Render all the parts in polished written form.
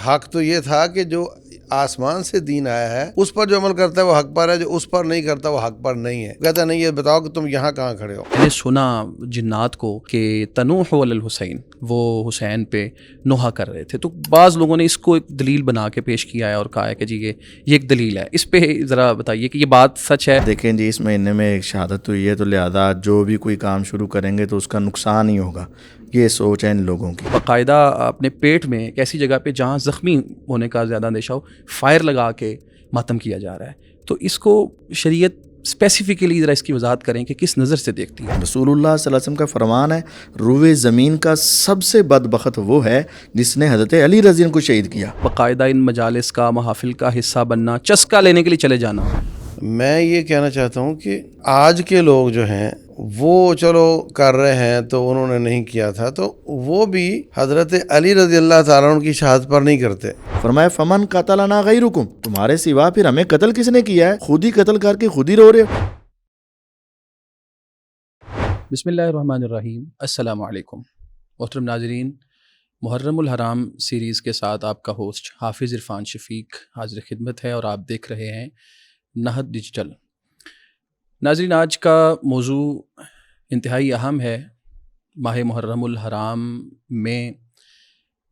حق تو یہ تھا کہ جو آسمان سے دین آیا ہے اس پر جو عمل کرتا ہے وہ حق پر ہے، جو اس پر نہیں کرتا وہ حق پر نہیں ہے۔ کہتا نہیں، یہ بتاؤ کہ تم یہاں کہاں کھڑے ہو۔ میں نے سنا جنات کو کہ تنوح علی الحسین، وہ حسین پہ نوحہ کر رہے تھے، تو بعض لوگوں نے اس کو ایک دلیل بنا کے پیش کیا ہے اور کہا ہے کہ جی یہ ایک دلیل ہے۔ اس پہ ذرا بتائیے کہ یہ بات سچ ہے؟ دیکھیں جی، اس مہینے میں ایک شہادت ہوئی ہے، تو لہذا جو بھی کوئی کام شروع کریں گے تو اس کا نقصان ہی ہوگا، یہ سوچ ہے ان لوگوں کی۔ باقاعدہ اپنے پیٹ میں ایک ایسی جگہ پہ جہاں زخمی ہونے کا زیادہ اندیشہ ہو، فائر لگا کے ماتم کیا جا رہا ہے، تو اس کو شریعت اسپیسیفکلی ذرا اس کی وضاحت کریں کہ کس نظر سے دیکھتی ہے؟ رسول اللہ صلی اللہ علیہ وسلم کا فرمان ہے، روئے زمین کا سب سے بدبخت وہ ہے جس نے حضرت علی رضی اللہ عنہ کو شہید کیا۔ باقاعدہ ان مجالس کا، محافل کا حصہ بننا، چسکا لینے کے لیے چلے جانا۔ میں یہ کہنا چاہتا ہوں کہ آج کے لوگ جو ہیں وہ چلو کر رہے ہیں، تو انہوں نے نہیں کیا تھا، تو وہ بھی حضرت علی رضی اللہ تعالیٰ عنہ کی شہادت پر نہیں کرتے۔ فرمایا فمن قتلنا غیرکم، تمہارے سوا پھر ہمیں قتل کس نے کیا ہے؟ خود ہی قتل کر کے خود ہی رو رہے ہو۔ بسم اللہ الرحمن الرحیم۔ السلام علیکم محترم ناظرین، محرم الحرام سیریز کے ساتھ آپ کا ہوسٹ حافظ عرفان شفیق حاضر خدمت ہے، اور آپ دیکھ رہے ہیں نہد ڈیجیٹل۔ ناظرین، آج کا موضوع انتہائی اہم ہے۔ ماہ محرم الحرام میں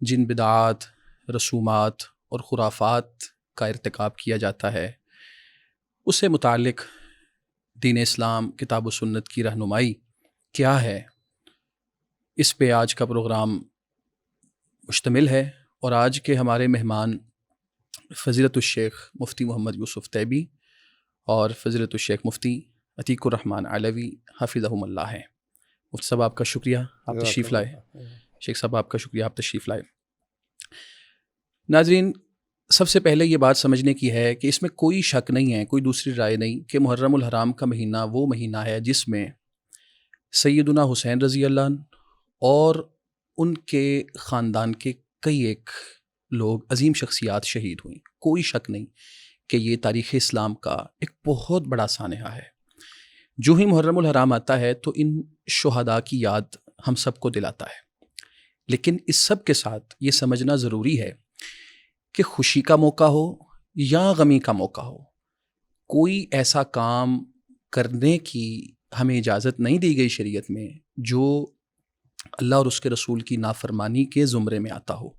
جن بدعات، رسومات اور خرافات کا ارتکاب کیا جاتا ہے، اس سے متعلق دین اسلام، کتاب و سنت کی رہنمائی کیا ہے، اس پہ آج کا پروگرام مشتمل ہے۔ اور آج کے ہمارے مہمان فضیلت الشیخ مفتی محمد یوسف تیبی اور فضیلت الشیخ مفتی عتیق الرحمن علوی حفظہم اللہ ہیں۔ مفتی صاحب آپ کا شکریہ، آپ تشریف لائے۔ شیخ صاحب آپ کا شکریہ، آپ تشریف لائے۔ ناظرین، سب سے پہلے یہ بات سمجھنے کی ہے کہ اس میں کوئی شک نہیں ہے، کوئی دوسری رائے نہیں، کہ محرم الحرام کا مہینہ وہ مہینہ ہے جس میں سیدنا حسین رضی اللہ عنہ اور ان کے خاندان کے کئی ایک لوگ، عظیم شخصیات شہید ہوئیں۔ کوئی شک نہیں کہ یہ تاریخ اسلام کا ایک بہت بڑا سانحہ ہے۔ جو ہی محرم الحرام آتا ہے تو ان شہداء کی یاد ہم سب کو دلاتا ہے، لیکن اس سب کے ساتھ یہ سمجھنا ضروری ہے کہ خوشی کا موقع ہو یا غمی کا موقع ہو، کوئی ایسا کام کرنے کی ہمیں اجازت نہیں دی گئی شریعت میں جو اللہ اور اس کے رسول کی نافرمانی کے زمرے میں آتا ہو،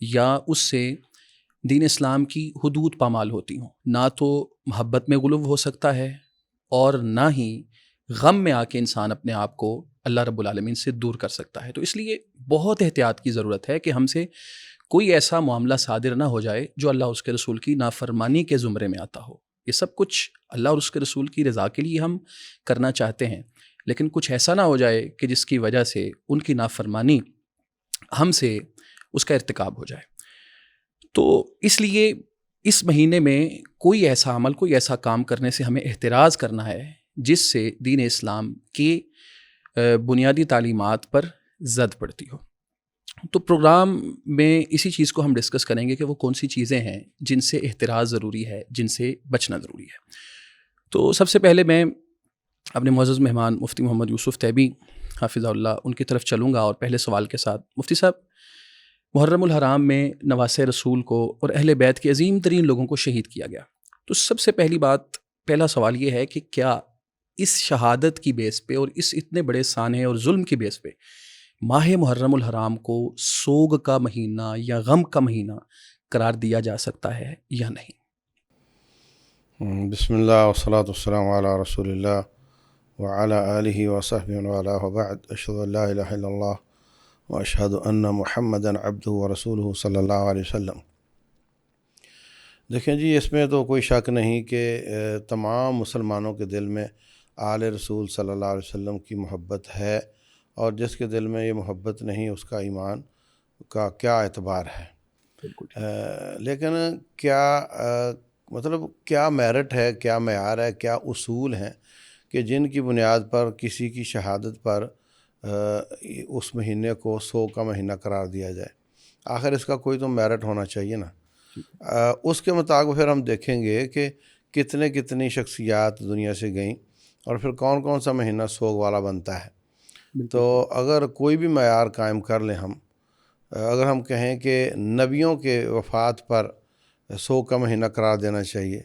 یا اس سے دین اسلام کی حدود پامال ہوتی ہوں۔ نہ تو محبت میں غلو ہو سکتا ہے، اور نہ ہی غم میں آ کے انسان اپنے آپ کو اللہ رب العالمین سے دور کر سکتا ہے۔ تو اس لیے بہت احتیاط کی ضرورت ہے کہ ہم سے کوئی ایسا معاملہ صادر نہ ہو جائے جو اللہ اور اس کے رسول کی نافرمانی کے زمرے میں آتا ہو۔ یہ سب کچھ اللہ اور اس کے رسول کی رضا کے لیے ہم کرنا چاہتے ہیں، لیکن کچھ ایسا نہ ہو جائے کہ جس کی وجہ سے ان کی نافرمانی ہم سے اس کا ارتکاب ہو جائے۔ تو اس لیے اس مہینے میں کوئی ایسا عمل، کوئی ایسا کام کرنے سے ہمیں احتراز کرنا ہے جس سے دین اسلام کے بنیادی تعلیمات پر زد پڑتی ہو۔ تو پروگرام میں اسی چیز کو ہم ڈسکس کریں گے کہ وہ کون سی چیزیں ہیں جن سے احتراز ضروری ہے، جن سے بچنا ضروری ہے۔ تو سب سے پہلے میں اپنے معزز مہمان مفتی محمد یوسف تیبی حافظہ اللہ، ان کی طرف چلوں گا، اور پہلے سوال کے ساتھ مفتی صاحب، محرم الحرام میں نواسۂ رسول کو اور اہل بیت کے عظیم ترین لوگوں کو شہید کیا گیا، تو سب سے پہلا سوال یہ ہے کہ کیا اس شہادت کی بیس پہ اور اس اتنے بڑے سانحے اور ظلم کی بیس پہ ماہ محرم الحرام کو سوگ کا مہینہ یا غم کا مہینہ قرار دیا جا سکتا ہے یا نہیں؟ بسم اللہ والصلاة والسلام علی رسول اللہ وعلی آلہ وصحبہ وعلا وبعد، اشہد ان لا الہ الا اللہ واشہد ان محمدا عبدہ ورسولہ صلی اللہ علیہ وسلم۔ دیکھیں جی، اس میں تو کوئی شک نہیں کہ تمام مسلمانوں کے دل میں آل رسول صلی اللہ علیہ وسلم کی محبت ہے، اور جس کے دل میں یہ محبت نہیں اس کا ایمان کا کیا اعتبار ہے۔ لیکن کیا میرٹ ہے، کیا معیار ہے، کیا اصول ہیں کہ جن کی بنیاد پر کسی کی شہادت پر اس مہینے کو سوگ کا مہینہ قرار دیا جائے؟ آخر اس کا کوئی تو میرٹ ہونا چاہیے نا۔ اس کے مطابق پھر ہم دیکھیں گے کہ کتنی شخصیات دنیا سے گئیں، اور پھر کون سا مہینہ سوگ والا بنتا ہے۔ تو اگر کوئی بھی معیار قائم کر لیں ہم، اگر ہم کہیں کہ نبیوں کے وفات پر 100 کا مہینہ قرار دینا چاہیے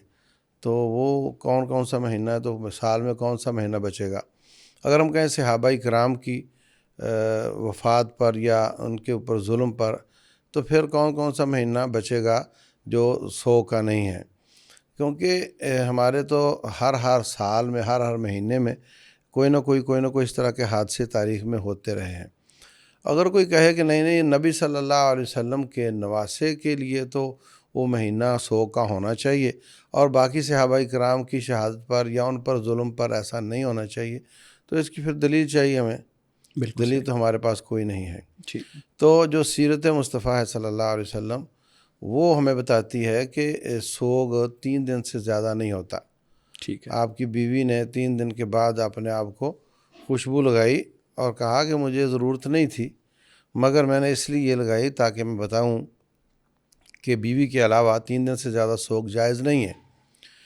تو وہ کون کون سا مہینہ ہے؟ تو سال میں کون سا مہینہ بچے گا؟ اگر ہم کہیں صحابہ کرام کی وفات پر یا ان کے اوپر ظلم پر تو پھر کون کون سا مہینہ بچے گا جو 100 کا نہیں ہے؟ کیونکہ ہمارے تو ہر سال میں ہر مہینے میں کوئی نہ کوئی اس طرح کے حادثے تاریخ میں ہوتے رہے ہیں۔ اگر کوئی کہے کہ نہیں نبی صلی اللہ علیہ وسلم کے نواسے کے لیے تو وہ مہینہ 100 کا ہونا چاہیے اور باقی صحابہ کرام کی شہادت پر یا ان پر ظلم پر ایسا نہیں ہونا چاہیے، تو اس کی پھر دلیل چاہیے ہمیں۔ بالکل دلیل تو ہمارے پاس کوئی نہیں ہے۔ ٹھیک، تو جو سیرت مصطفیٰ ہے صلی اللہ علیہ وسلم وہ ہمیں بتاتی ہے کہ سوگ 3 دن سے زیادہ نہیں ہوتا۔ ٹھیک ہے، آپ کی بیوی نے 3 دن کے بعد اپنے آپ کو خوشبو لگائی اور کہا کہ مجھے ضرورت نہیں تھی، مگر میں نے اس لیے یہ لگائی تاکہ میں بتاؤں کہ بیوی کے علاوہ 3 دن سے زیادہ سوگ جائز نہیں ہے۔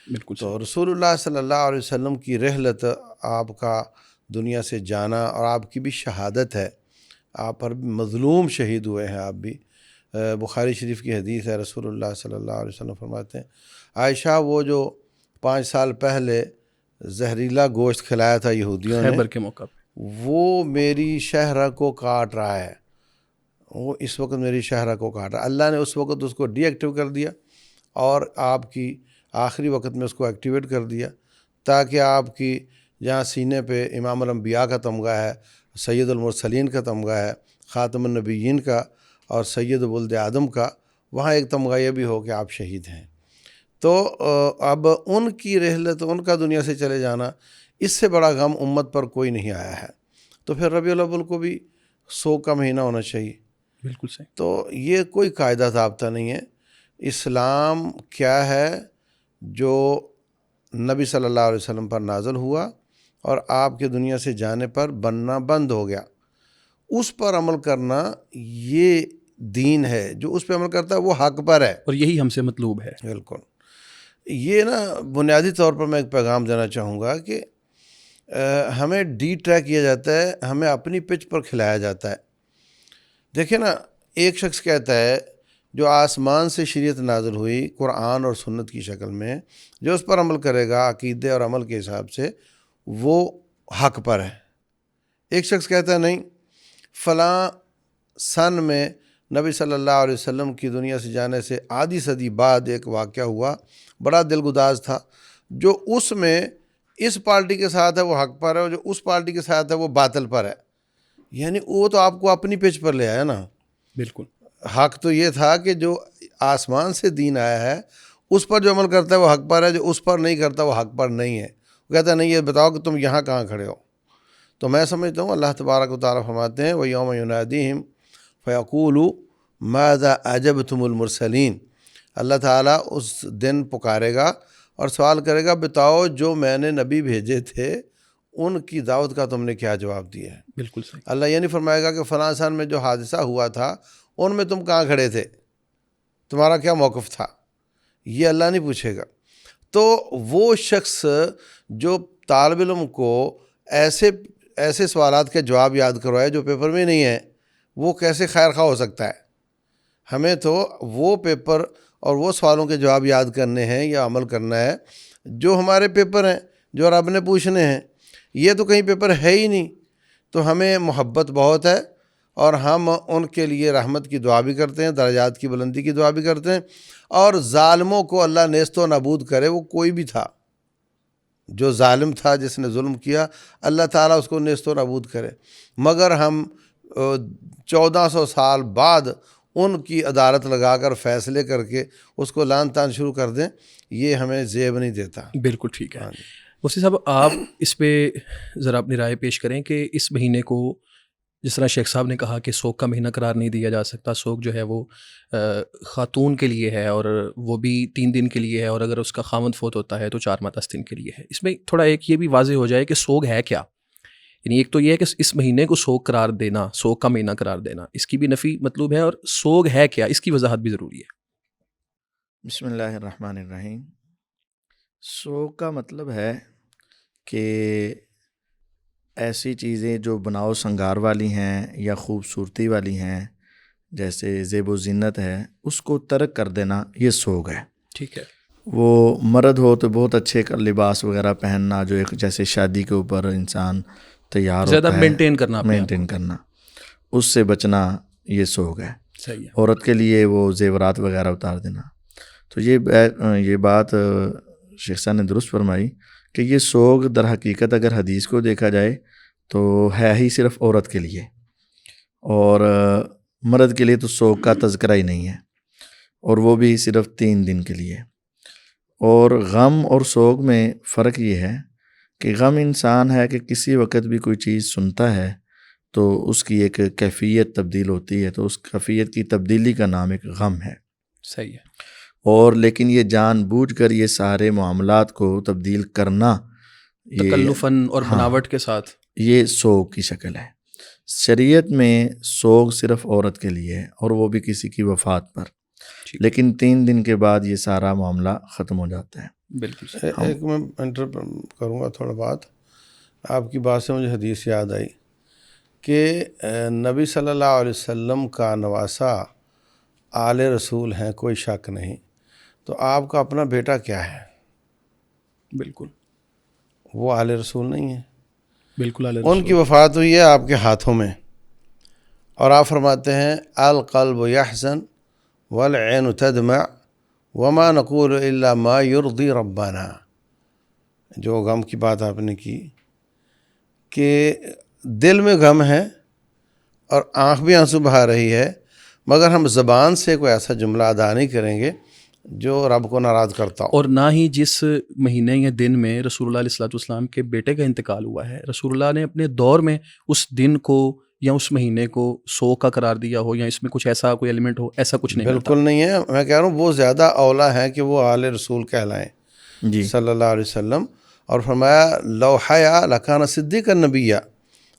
بالکل تو صحیح، رسول اللہ صلی اللہ علیہ وسلم کی رحلت، آپ کا دنیا سے جانا اور آپ کی بھی شہادت ہے، آپ پر بھی مظلوم شہید ہوئے ہیں آپ بھی۔ بخاری شریف کی حدیث ہے، رسول اللہ صلی اللہ علیہ وسلم فرماتے ہیں عائشہ وہ جو 5 سال پہلے زہریلا گوشت کھلایا تھا یہودیوں نے، خیبر کے موقع پہ، وہ میری شہرہ کو کاٹ رہا ہے، وہ اس وقت میری شہرہ کو کاٹ رہا ہے۔ اللہ نے اس وقت اس کو ڈی ایکٹیو کر دیا اور آپ کی آخری وقت میں اس کو ایکٹیویٹ کر دیا تاکہ آپ کی جہاں سینے پہ امام الانبیاء کا تمغہ ہے، سید المرسلین کا تمغہ ہے، خاتم النبیین کا اور سید ولد آدم کا، وہاں ایک تمغہ یہ بھی ہو کہ آپ شہید ہیں۔ تو اب ان کی رحلت، ان کا دنیا سے چلے جانا، اس سے بڑا غم امت پر کوئی نہیں آیا ہے۔ تو پھر ربیع الاول کو بھی 100 کا مہینہ ہونا چاہیے۔ بالکل صحیح، تو یہ کوئی قاعدہ ضابطہ نہیں ہے۔ اسلام کیا ہے جو نبی صلی اللہ علیہ وسلم پر نازل ہوا اور آپ کے دنیا سے جانے پر بننا بند ہو گیا، اس پر عمل کرنا یہ دین ہے۔ جو اس پہ عمل کرتا ہے وہ حق پر ہے۔ اور یہی ہم سے مطلوب ہے۔ بالکل۔ یہ نا بنیادی طور پر میں ایک پیغام دینا چاہوں گا کہ ہمیں ڈی ٹریک کیا جاتا ہے، ہمیں اپنی پچ پر کھلایا جاتا ہے۔ دیکھیں نا، ایک شخص کہتا ہے جو آسمان سے شریعت نازل ہوئی قرآن اور سنت کی شکل میں، جو اس پر عمل کرے گا عقیدے اور عمل کے حساب سے، وہ حق پر ہے۔ ایک شخص کہتا ہے نہیں، فلاں سن میں نبی صلی اللہ علیہ وسلم کی دنیا سے جانے سے آدھی صدی بعد ایک واقعہ ہوا، بڑا دلگداز تھا، جو اس میں اس پارٹی کے ساتھ ہے وہ حق پر ہے اور جو اس پارٹی کے ساتھ ہے وہ باطل پر ہے۔ یعنی وہ تو آپ کو اپنی پیچ پر لے آیا نا۔ بالکل، حق تو یہ تھا کہ جو آسمان سے دین آیا ہے اس پر جو عمل کرتا ہے وہ حق پر ہے، جو اس پر نہیں کرتا وہ حق پر نہیں ہے۔ وہ کہتا ہے نہیں، یہ بتاؤ کہ تم یہاں کہاں کھڑے ہو۔ تو میں سمجھتا ہوں اللہ تبارک و تعالیٰ فرماتے ہیں وَيَوْمَ يُنَادِيهِمْ فَيَقُولُ مَاذَا أَجَبْتُمُ الْمُرْسَلِينَ، اللہ تعالیٰ اس دن پکارے گا اور سوال کرے گا بتاؤ جو میں نے نبی بھیجے تھے ان کی دعوت کا تم نے کیا جواب دیا ہے۔ بالکل صحیح، اللہ یہ نہیں فرمائے گا کہ فلاں سن میں جو حادثہ ہوا تھا ان میں تم کہاں کھڑے تھے، تمہارا کیا موقف تھا، یہ اللہ نہیں پوچھے گا۔ تو وہ شخص جو طالب علم کو ایسے سوالات کے جواب یاد کروائے جو پیپر میں نہیں ہیں، وہ کیسے خیر خواہ ہو سکتا ہے؟ ہمیں تو وہ پیپر اور وہ سوالوں کے جواب یاد کرنے ہیں یا عمل کرنا ہے جو ہمارے پیپر ہیں، جو رب نے پوچھنے ہیں۔ یہ تو کہیں پیپر ہے ہی نہیں۔ تو ہمیں محبت بہت ہے اور ہم ان کے لیے رحمت کی دعا بھی کرتے ہیں، درجات کی بلندی کی دعا بھی کرتے ہیں، اور ظالموں کو اللہ نیست و نابود کرے، وہ کوئی بھی تھا جو ظالم تھا جس نے ظلم کیا، اللہ تعالیٰ اس کو نیست و نابود کرے، مگر ہم 1400 سال بعد ان کی عدالت لگا کر فیصلے کر کے اس کو لعن طعن شروع کر دیں، یہ ہمیں زیب نہیں دیتا۔ بالکل ٹھیک ہے۔ مفتی صاحب، آپ اس پہ ذرا اپنی رائے پیش کریں کہ اس مہینے کو جس طرح شیخ صاحب نے کہا کہ سوگ کا مہینہ قرار نہیں دیا جا سکتا، سوگ جو ہے وہ خاتون کے لیے ہے اور وہ بھی 3 دن کے لیے ہے، اور اگر اس کا خاوند فوت ہوتا ہے تو 4 ماہ 10 دن کے لیے ہے۔ اس میں تھوڑا ایک یہ بھی واضح ہو جائے کہ سوگ ہے کیا، یعنی ایک تو یہ ہے کہ اس مہینے کو سوگ قرار دینا، سوگ کا مہینہ قرار دینا، اس کی بھی نفی مطلوب ہے، اور سوگ ہے کیا اس کی وضاحت بھی ضروری ہے۔ بسم اللہ الرحمن الرحیم۔ سوگ کا مطلب ہے کہ ایسی چیزیں جو بناؤ سنگار والی ہیں یا خوبصورتی والی ہیں جیسے زیب و زینت ہے اس کو ترک کر دینا یہ سوگ ہے. ٹھیک ہے. وہ مرد ہو تو بہت اچھے لباس وغیرہ پہننا، جو ایک جیسے شادی کے اوپر انسان تیار زیادہ ہوتا ہے، مینٹین کرنا، مینٹین کرنا، اس سے بچنا یہ سوگ ہے. صحیح ہے. عورت کے لیے وہ زیورات وغیرہ اتار دینا. تو یہ بات شیخ صاحب نے درست فرمائی کہ یہ سوگ در حقیقت اگر حدیث کو دیکھا جائے تو ہے ہی صرف عورت کے لیے، اور مرد کے لیے تو سوگ کا تذکرہ ہی نہیں ہے، اور وہ بھی صرف 3 دن کے لیے. اور غم اور سوگ میں فرق یہ ہے کہ غم انسان ہے کہ کسی وقت بھی کوئی چیز سنتا ہے تو اس کی ایک کیفیت تبدیل ہوتی ہے، تو اس کیفیت کی تبدیلی کا نام ایک غم ہے. صحیح ہے. اور لیکن یہ جان بوجھ کر یہ سارے معاملات کو تبدیل کرنا، تکلفاً اور بناوٹ کے ساتھ، یہ سوگ کی شکل ہے. شریعت میں سوگ صرف عورت کے لیے ہے، اور وہ بھی کسی کی وفات پر، لیکن 3 دن کے بعد یہ سارا معاملہ ختم ہو جاتا ہے. بالکل. ایک میں انٹر کروں گا تھوڑا بات. آپ کی بات سے مجھے حدیث یاد آئی کہ نبی صلی اللہ علیہ وسلم کا نواسہ آل رسول ہیں، کوئی شک نہیں. تو آپ کا اپنا بیٹا کیا ہے؟ بالکل وہ آل رسول نہیں ہے. بالکل. ان کی وفات ہوئی ہے آپ کے ہاتھوں میں، اور آپ فرماتے ہیں القلب یحزن والعین تدمع وما نقول الا ما یرضی ربنا. جو غم کی بات آپ نے کی کہ دل میں غم ہے اور آنکھ بھی آنسو بہا رہی ہے، مگر ہم زبان سے کوئی ایسا جملہ ادا نہیں کریں گے جو رب کو ناراض کرتا ہو. اور نہ ہی جس مہینے یا دن میں رسول اللہ علیہ الصلوۃ والسلام کے بیٹے کا انتقال ہوا ہے، رسول اللہ نے اپنے دور میں اس دن کو یا اس مہینے کو سوگ کا قرار دیا ہو، یا اس میں کچھ ایسا کوئی ایلیمنٹ ہو، ایسا کچھ نہیں. بالکل نہیں ہے. میں کہہ رہا ہوں وہ زیادہ اولا ہے کہ وہ آل رسول کہلائیں جی صلی اللہ علیہ وسلم. اور فرمایا لو حیا لکان صدیق النبی،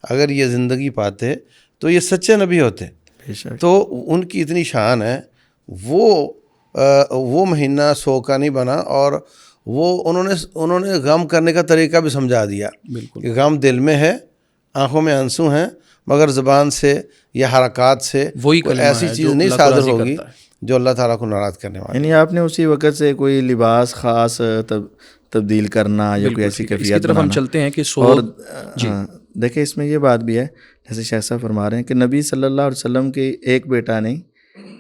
اگر یہ زندگی پاتے تو یہ سچے نبی ہوتے. بے شک. تو ان کی اتنی شان ہے، وہ مہینہ سوگ کا نہیں بنا، اور وہ انہوں نے غم کرنے کا طریقہ بھی سمجھا دیا بالکل. کہ غم دل میں ہے، آنکھوں میں آنسو ہیں، مگر زبان سے یا حرکات سے وہی کوئی کلمہ ایسی ہے چیز جو نہیں اللہ کو صادر راضی ہوگی کرتا ہے. جو اللہ تعالیٰ کو ناراض کرنے والی. یعنی آپ نے اسی وقت سے کوئی لباس خاص تبدیل کرنا یا کوئی ایسی ٹھیک ہے. اس کی کیفیت طرف ہم بنانا. چلتے ہیں کہ اور سوگ. جی دیکھیں اس میں یہ بات بھی ہے، جیسے شیخ صاحب فرما رہے ہیں کہ نبی صلی اللہ علیہ وسلم کے ایک بیٹا نہیں،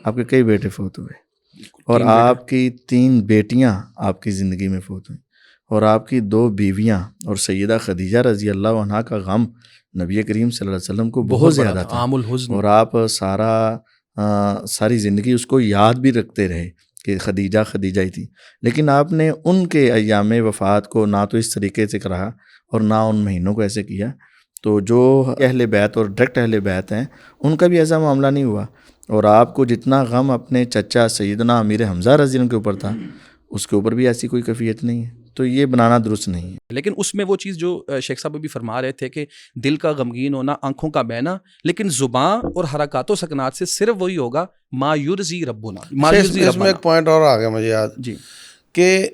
آپ کے کئی بیٹے فوت ہوئے، اور آپ کی 3 بیٹیاں آپ کی زندگی میں فوت ہوئیں، اور آپ کی 2 بیویاں، اور سیدہ خدیجہ رضی اللہ عنہا کا غم نبی کریم صلی اللہ علیہ وسلم کو بہت زیادہ تھا، عام الحزن. اور آپ ساری زندگی اس کو یاد بھی رکھتے رہے کہ خدیجہ خدیجہ ہی تھی. لیکن آپ نے ان کے ایام وفات کو نہ تو اس طریقے سے کرا اور نہ ان مہینوں کو ایسے کیا. تو جو اہل بیت اور ڈائریکٹ اہل بیت ہیں ان کا بھی ایسا معاملہ نہیں ہوا، اور آپ کو جتنا غم اپنے چچا سیدنا امیر حمزہ رضی اللہ عنہ کے اوپر تھا اس کے اوپر بھی ایسی کوئی کیفیت نہیں ہے. تو یہ بنانا درست نہیں ہے. لیکن اس میں وہ چیز جو شیخ صاحب بھی فرما رہے تھے کہ دل کا غمگین ہونا، آنکھوں کا بہنا، لیکن زبان اور حرکات و سکنات سے صرف وہی ہوگا ما یرضی ربنا. اس میں ایک پوائنٹ اور آ گیا مجھے یاد جی کہ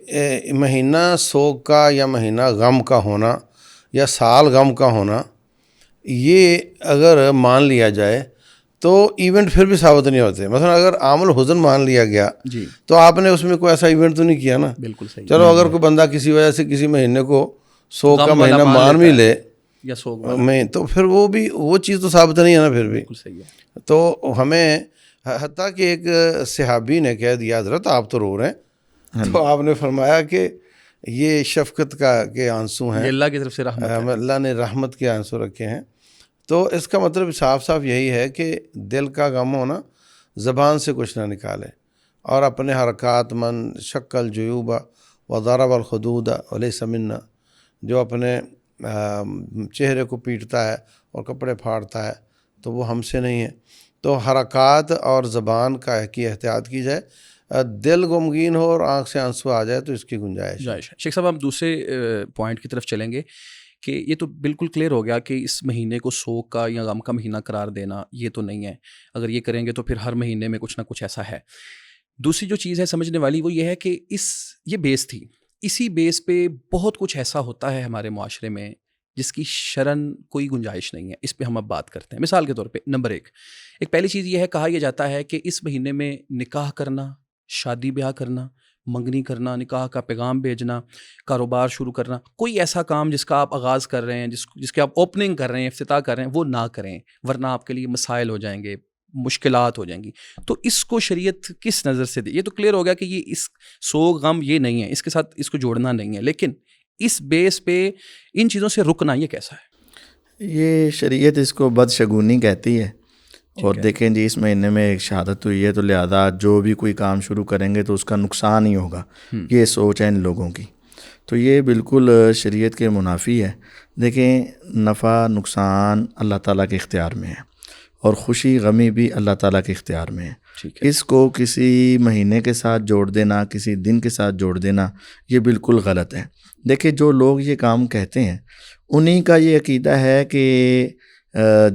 مہینہ سوگ کا یا مہینہ غم کا ہونا یا سال غم کا ہونا، یہ اگر مان لیا جائے تو ایونٹ پھر بھی ثابت نہیں ہوتے. مثلا اگر عام الحزن مان لیا گیا جی تو آپ نے اس میں کوئی ایسا ایونٹ تو نہیں کیا نا. بالکل صحیح. چلو اگر کوئی بندہ کسی وجہ سے کسی مہینے کو سوگ کا غم والا مہینہ مان بھی لیتا لے یا سوگ والا. میں، تو پھر وہ چیز تو ثابت نہیں ہے نا پھر بھی. بالکل صحیح ہے. تو ہمیں حتیٰ کہ ایک صحابی نے کہہ دیا حضرت آپ تو رو رہے ہیں، تو آپ نے فرمایا کہ یہ شفقت کے آنسو ہیں، یہ اللہ کی طرف سے رحمت ہے. اللہ نے رحمت کے آنسو رکھے ہیں. تو اس کا مطلب صاف صاف یہی ہے کہ دل کا غم ہونا زبان سے کچھ نہ نکالے، اور اپنے حرکات من شکل جیوبا وضرب الخدود ولیس منا، جو اپنے چہرے کو پیٹتا ہے اور کپڑے پھاڑتا ہے تو وہ ہم سے نہیں ہے. تو حرکات اور زبان کی احتیاط کی جائے. دل غمگین ہو اور آنکھ سے آنسو آ جائے تو اس کی گنجائش ہے. شیخ صاحب ہم دوسرے پوائنٹ کی طرف چلیں گے کہ یہ تو بالکل کلیئر ہو گیا کہ اس مہینے کو سوگ کا یا غم کا مہینہ قرار دینا یہ تو نہیں ہے. اگر یہ کریں گے تو پھر ہر مہینے میں کچھ نہ کچھ ایسا ہے. دوسری جو چیز ہے سمجھنے والی وہ یہ ہے کہ یہ بیس تھی، اسی بیس پہ بہت کچھ ایسا ہوتا ہے ہمارے معاشرے میں جس کی شرعن کوئی گنجائش نہیں ہے. اس پہ ہم اب بات کرتے ہیں. مثال کے طور پہ نمبر ایک پہلی چیز یہ ہے، کہا یہ جاتا ہے کہ اس مہینے میں نکاح کرنا، شادی بیاہ کرنا، منگنی کرنا، نکاح کا پیغام بھیجنا، کاروبار شروع کرنا، کوئی ایسا کام جس کا آپ آغاز کر رہے ہیں، جس کے آپ اوپننگ کر رہے ہیں، افتتاح کر رہے ہیں، وہ نہ کریں، ورنہ آپ کے لیے مسائل ہو جائیں گے، مشکلات ہو جائیں گی. تو اس کو شریعت کس نظر سے دے؟ یہ تو کلیئر ہو گیا کہ یہ اس سوگ غم یہ نہیں ہے، اس کے ساتھ اس کو جوڑنا نہیں ہے، لیکن اس بیس پہ ان چیزوں سے رکنا یہ کیسا ہے؟ یہ شریعت اس کو بدشگونی کہتی ہے. اور دیکھیں جی، اس مہینے میں ایک شہادت ہوئی ہے تو لہذا جو بھی کوئی کام شروع کریں گے تو اس کا نقصان ہی ہوگا، یہ سوچ ہے ان لوگوں کی. تو یہ بالکل شریعت کے منافی ہے. دیکھیں، نفع نقصان اللہ تعالیٰ کے اختیار میں ہے، اور خوشی غمی بھی اللہ تعالیٰ کے اختیار میں ہے. اس کو کسی مہینے کے ساتھ جوڑ دینا، کسی دن کے ساتھ جوڑ دینا، یہ بالکل غلط ہے. دیکھیں، جو لوگ یہ کام کہتے ہیں انہی کا یہ عقیدہ ہے کہ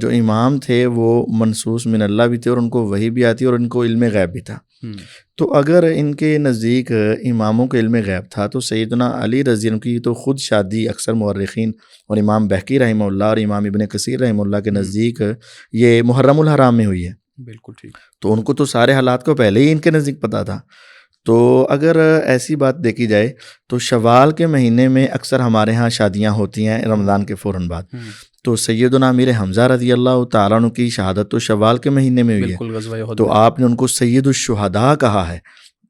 جو امام تھے وہ منصوص من اللہ بھی تھے، اور ان کو وحی بھی آتی اور ان کو علم غیب بھی تھا. تو اگر ان کے نزدیک اماموں کے علم غیب تھا تو سیدنا علی رضی اللہ عنہ کی تو خود شادی اکثر مورخین اور امام بہقی رحمہ اللہ اور امام ابن کثیر رحمہ اللہ کے نزدیک یہ محرم الحرام میں ہوئی ہے. بالکل ٹھیک. تو ان کو تو سارے حالات کو پہلے ہی ان کے نزدیک پتہ تھا. تو اگر ایسی بات دیکھی جائے تو شوال کے مہینے میں اکثر ہمارے ہاں شادیاں ہوتی ہیں رمضان کے فوراً بعد. تو سیدنا امیر حمزہ رضی اللہ تعالیٰ عنہ کی شہادت تو شوال کے مہینے میں ہوئی ہے. تو آپ نے ان کو سید الشہداء کہا ہے،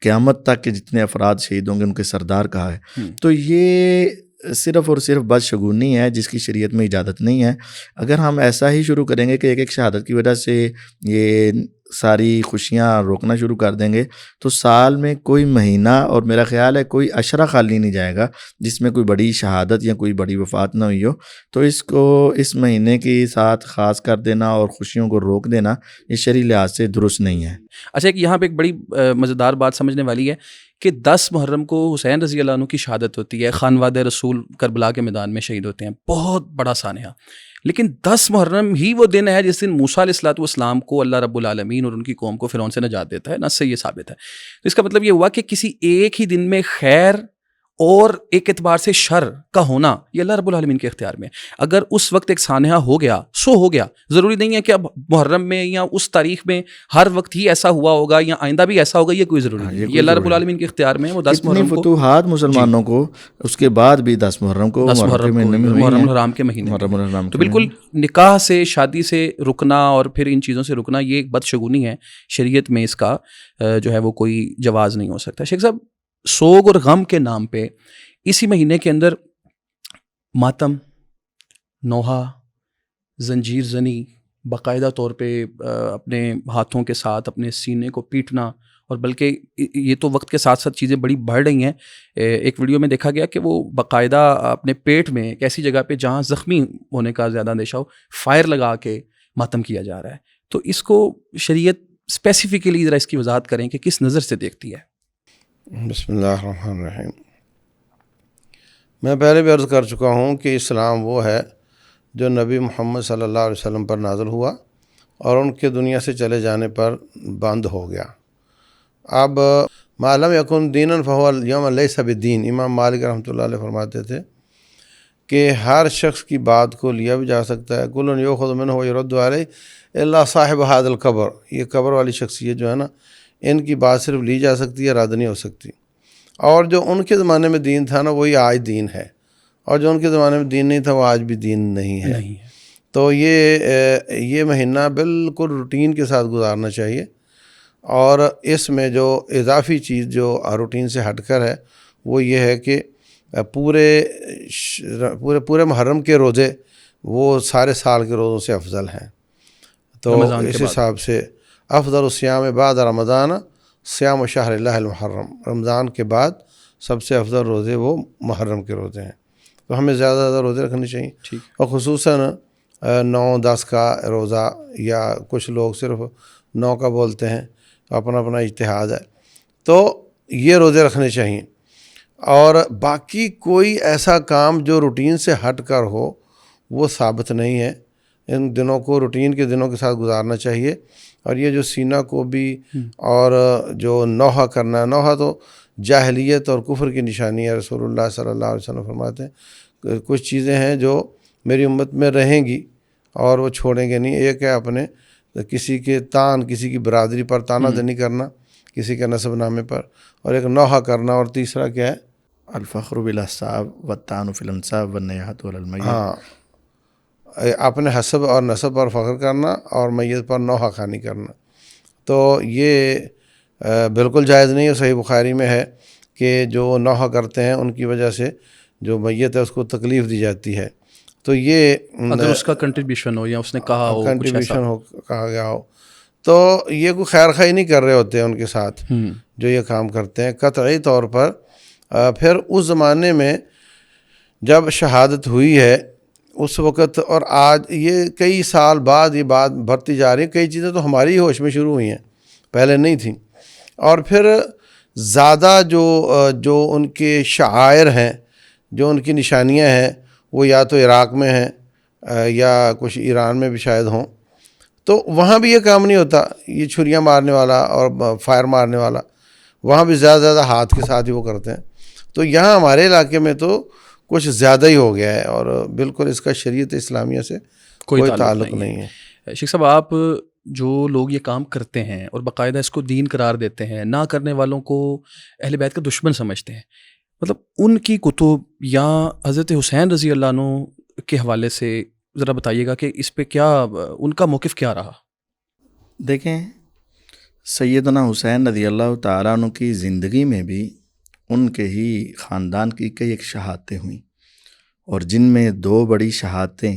قیامت تک کے جتنے افراد شہید ہوں گے ان کے سردار کہا ہے. تو یہ صرف اور صرف بدشگونی ہے جس کی شریعت میں اجازت نہیں ہے. اگر ہم ایسا ہی شروع کریں گے کہ ایک شہادت کی وجہ سے یہ ساری خوشیاں روکنا شروع کر دیں گے تو سال میں کوئی مہینہ اور میرا خیال ہے کوئی عشرہ خالی نہیں جائے گا جس میں کوئی بڑی شہادت یا کوئی بڑی وفات نہ ہوئی ہو. تو اس کو اس مہینے کے ساتھ خاص کر دینا اور خوشیوں کو روک دینا یہ شرعی لحاظ سے درست نہیں ہے. اچھا، یہاں پہ ایک بڑی مزیدار بات سمجھنے والی ہے کہ 10 محرم کو حسین رضی اللہ عنہ کی شہادت ہوتی ہے، خانواد رسول کربلا کے میدان میں شہید ہوتے ہیں، بہت بڑا سانحہ. لیکن 10 محرم ہی وہ دن ہے جس دن موسیٰ علیہ الصلوۃ والسلام کو اللہ رب العالمین اور ان کی قوم کو فرعون سے نجات دیتا ہے. نص سے یہ ثابت ہے. تو اس کا مطلب یہ ہوا کہ کسی ایک ہی دن میں خیر اور ایک اعتبار سے شر کا ہونا یہ اللہ رب العالمین کے اختیار میں. اگر اس وقت ایک سانحہ ہو گیا سو ہو گیا، ضروری نہیں ہے کہ اب محرم میں یا اس تاریخ میں ہر وقت ہی ایسا ہوا ہوگا یا آئندہ بھی ایسا ہوگا، یہ کوئی ضروری نہیں ہے. یہ اللہ رب العالمین کے اختیار میں ہے. وہ 10 محرم کو فتوحات مسلمانوں کو اس کے بعد بھی 10 محرم کو محرم الحرام کے مہینے میں. تو بالکل نکاح سے، شادی سے رکنا اور پھر ان چیزوں سے رکنا یہ ایک بدشگونی ہے. شریعت میں اس کا جو ہے وہ کوئی جواز نہیں ہو سکتا. شیخ صاحب، سوگ اور غم کے نام پہ اسی مہینے کے اندر ماتم، نوحہ، زنجیر زنی، باقاعدہ طور پہ اپنے ہاتھوں کے ساتھ اپنے سینے کو پیٹنا، اور بلکہ یہ تو وقت کے ساتھ ساتھ چیزیں بڑی بڑھ رہی ہیں. ایک ویڈیو میں دیکھا گیا کہ وہ باقاعدہ اپنے پیٹ میں ایک ایسی جگہ پہ جہاں زخمی ہونے کا زیادہ اندیشہ ہو فائر لگا کے ماتم کیا جا رہا ہے. تو اس کو شریعت اسپیسیفکلی ذرا اس کی وضاحت کریں کہ کس نظر سے دیکھتی ہے. بسم اللہ الرحمن الرحیم. میں پہلے بھی عرض کر چکا ہوں کہ اسلام وہ ہے جو نبی محمد صلی اللہ علیہ وسلم پر نازل ہوا اور ان کے دنیا سے چلے جانے پر بند ہو گیا. اب ما لم یکن دینا فہو الیوم لیس بدین. امام مالک رحمۃ اللہ علیہ فرماتے تھے کہ ہر شخص کی بات کو لیا بھی جا سکتا ہے. کل یؤخذ منہ ویرد علیہ الا صاحب ھذا القبر. یہ قبر والی شخصیت جو ہے نا، ان کی بات صرف لی جا سکتی ہے، رد نہیں ہو سکتی. اور جو ان کے زمانے میں دین تھا نا وہی آج دین ہے، اور جو ان کے زمانے میں دین نہیں تھا وہ آج بھی دین نہیں ہے. تو یہ مہینہ بالکل روٹین کے ساتھ گزارنا چاہیے. اور اس میں جو اضافی چیز جو روٹین سے ہٹ کر ہے وہ یہ ہے کہ پورے محرم کے روزے وہ سارے سال کے روزوں سے افضل ہیں. تو اس حساب سے افضل الصیام بعد رمضان صیام شہر اللہ المحرم. رمضان کے بعد سب سے افضل روزے وہ محرم کے روزے ہیں. تو ہمیں زیادہ زیادہ روزے رکھنے چاہیے، اور خصوصاً 9-10 کا روزہ، یا کچھ لوگ صرف 9 کا بولتے ہیں، اپنا اپنا اجتہاد ہے. تو یہ روزے رکھنے چاہیے. اور باقی کوئی ایسا کام جو روٹین سے ہٹ کر ہو وہ ثابت نہیں ہے. ان دنوں کو روٹین کے دنوں کے ساتھ گزارنا چاہیے. اور یہ جو سینہ کو بھی اور جو نوحہ کرنا ہے، نوحہ تو جاہلیت اور کفر کی نشانی ہے. رسول اللہ صلی اللہ علیہ وسلم فرماتے ہیں کچھ چیزیں ہیں جو میری امت میں رہیں گی اور وہ چھوڑیں گے نہیں. ایک ہے اپنے کسی کے کسی کی برادری پر تانہ دنی کرنا، کسی کے نسب نامے پر، اور ایک نوحہ کرنا، اور تیسرا کیا ہے؟ الفخر بالاحساب والطعن فی الانساب والنیاحۃ علی المیت. ہاں، اپنے حسب اور نسب پر فخر کرنا اور میت پر نوحہ خوانی کرنا. تو یہ بالکل جائز نہیں ہے. صحیح بخاری میں ہے کہ جو نوحہ کرتے ہیں ان کی وجہ سے جو میت ہے اس کو تکلیف دی جاتی ہے. تو یہ اگر اس کا کنٹریبیوشن ہو یا اس نے کہا ہو، کنٹریبیوشن ہو، کہا گیا ہو، تو یہ کوئی خیر خواہی نہیں کر رہے ہوتے ہیں ان کے ساتھ جو یہ کام کرتے ہیں قطعی طور پر. پھر اس زمانے میں جب شہادت ہوئی ہے اس وقت اور آج، یہ کئی سال بعد یہ بات بڑھتی جا رہی ہے. کئی چیزیں تو ہماری ہی ہوش میں شروع ہوئی ہیں، پہلے نہیں تھیں. اور پھر زیادہ جو ان کے شعائر ہیں، جو ان کی نشانیاں ہیں، وہ یا تو عراق میں ہیں یا کچھ ایران میں بھی شاید ہوں. تو وہاں بھی یہ کام نہیں ہوتا، یہ چھریاں مارنے والا اور فائر مارنے والا وہاں بھی زیادہ ہاتھ کے ساتھ ہی وہ کرتے ہیں. تو یہاں ہمارے علاقے میں تو کچھ زیادہ ہی ہو گیا ہے، اور بالکل اس کا شریعت اسلامیہ سے کوئی تعلق نہیں ہے. شیخ صاحب، آپ جو لوگ یہ کام کرتے ہیں اور باقاعدہ اس کو دین قرار دیتے ہیں، نہ کرنے والوں کو اہل بیت کا دشمن سمجھتے ہیں، مطلب ان کی کتب یا حضرت حسین رضی اللہ عنہ کے حوالے سے ذرا بتائیے گا کہ اس پہ کیا ان کا موقف کیا رہا؟ دیکھیں، سیدنا حسین رضی اللہ تعالیٰ عنہ کی زندگی میں بھی ان کے ہی خاندان کی کئی ایک شہادتیں ہوئیں، اور جن میں دو بڑی شہادتیں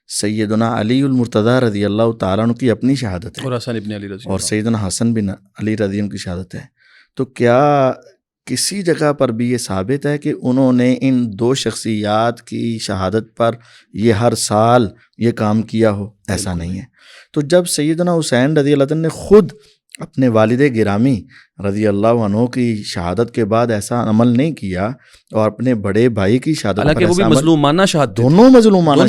سیدنا علی المرتضیٰ رضی اللہ تعالیٰ عنہ کی اپنی شہادت ہے، اور حسن ابن علی رضی اور اللہ. سیدنا حسن بن علی رضی اللہ عنہ کی شہادت ہے. تو کیا کسی جگہ پر بھی یہ ثابت ہے کہ انہوں نے ان دو شخصیات کی شہادت پر یہ ہر سال یہ کام کیا ہو؟ ایسا نہیں ہے. تو جب سیدنا حسین رضی اللہ عنہ نے خود اپنے والد گرامی رضی اللہ عنہ کی شہادت کے بعد ایسا عمل نہیں کیا، اور اپنے بڑے بھائی کی شہادت پر حالانکہ وہ بھی ایسا عمل، مظلومانہ شہادت، دونوں مظلومانہ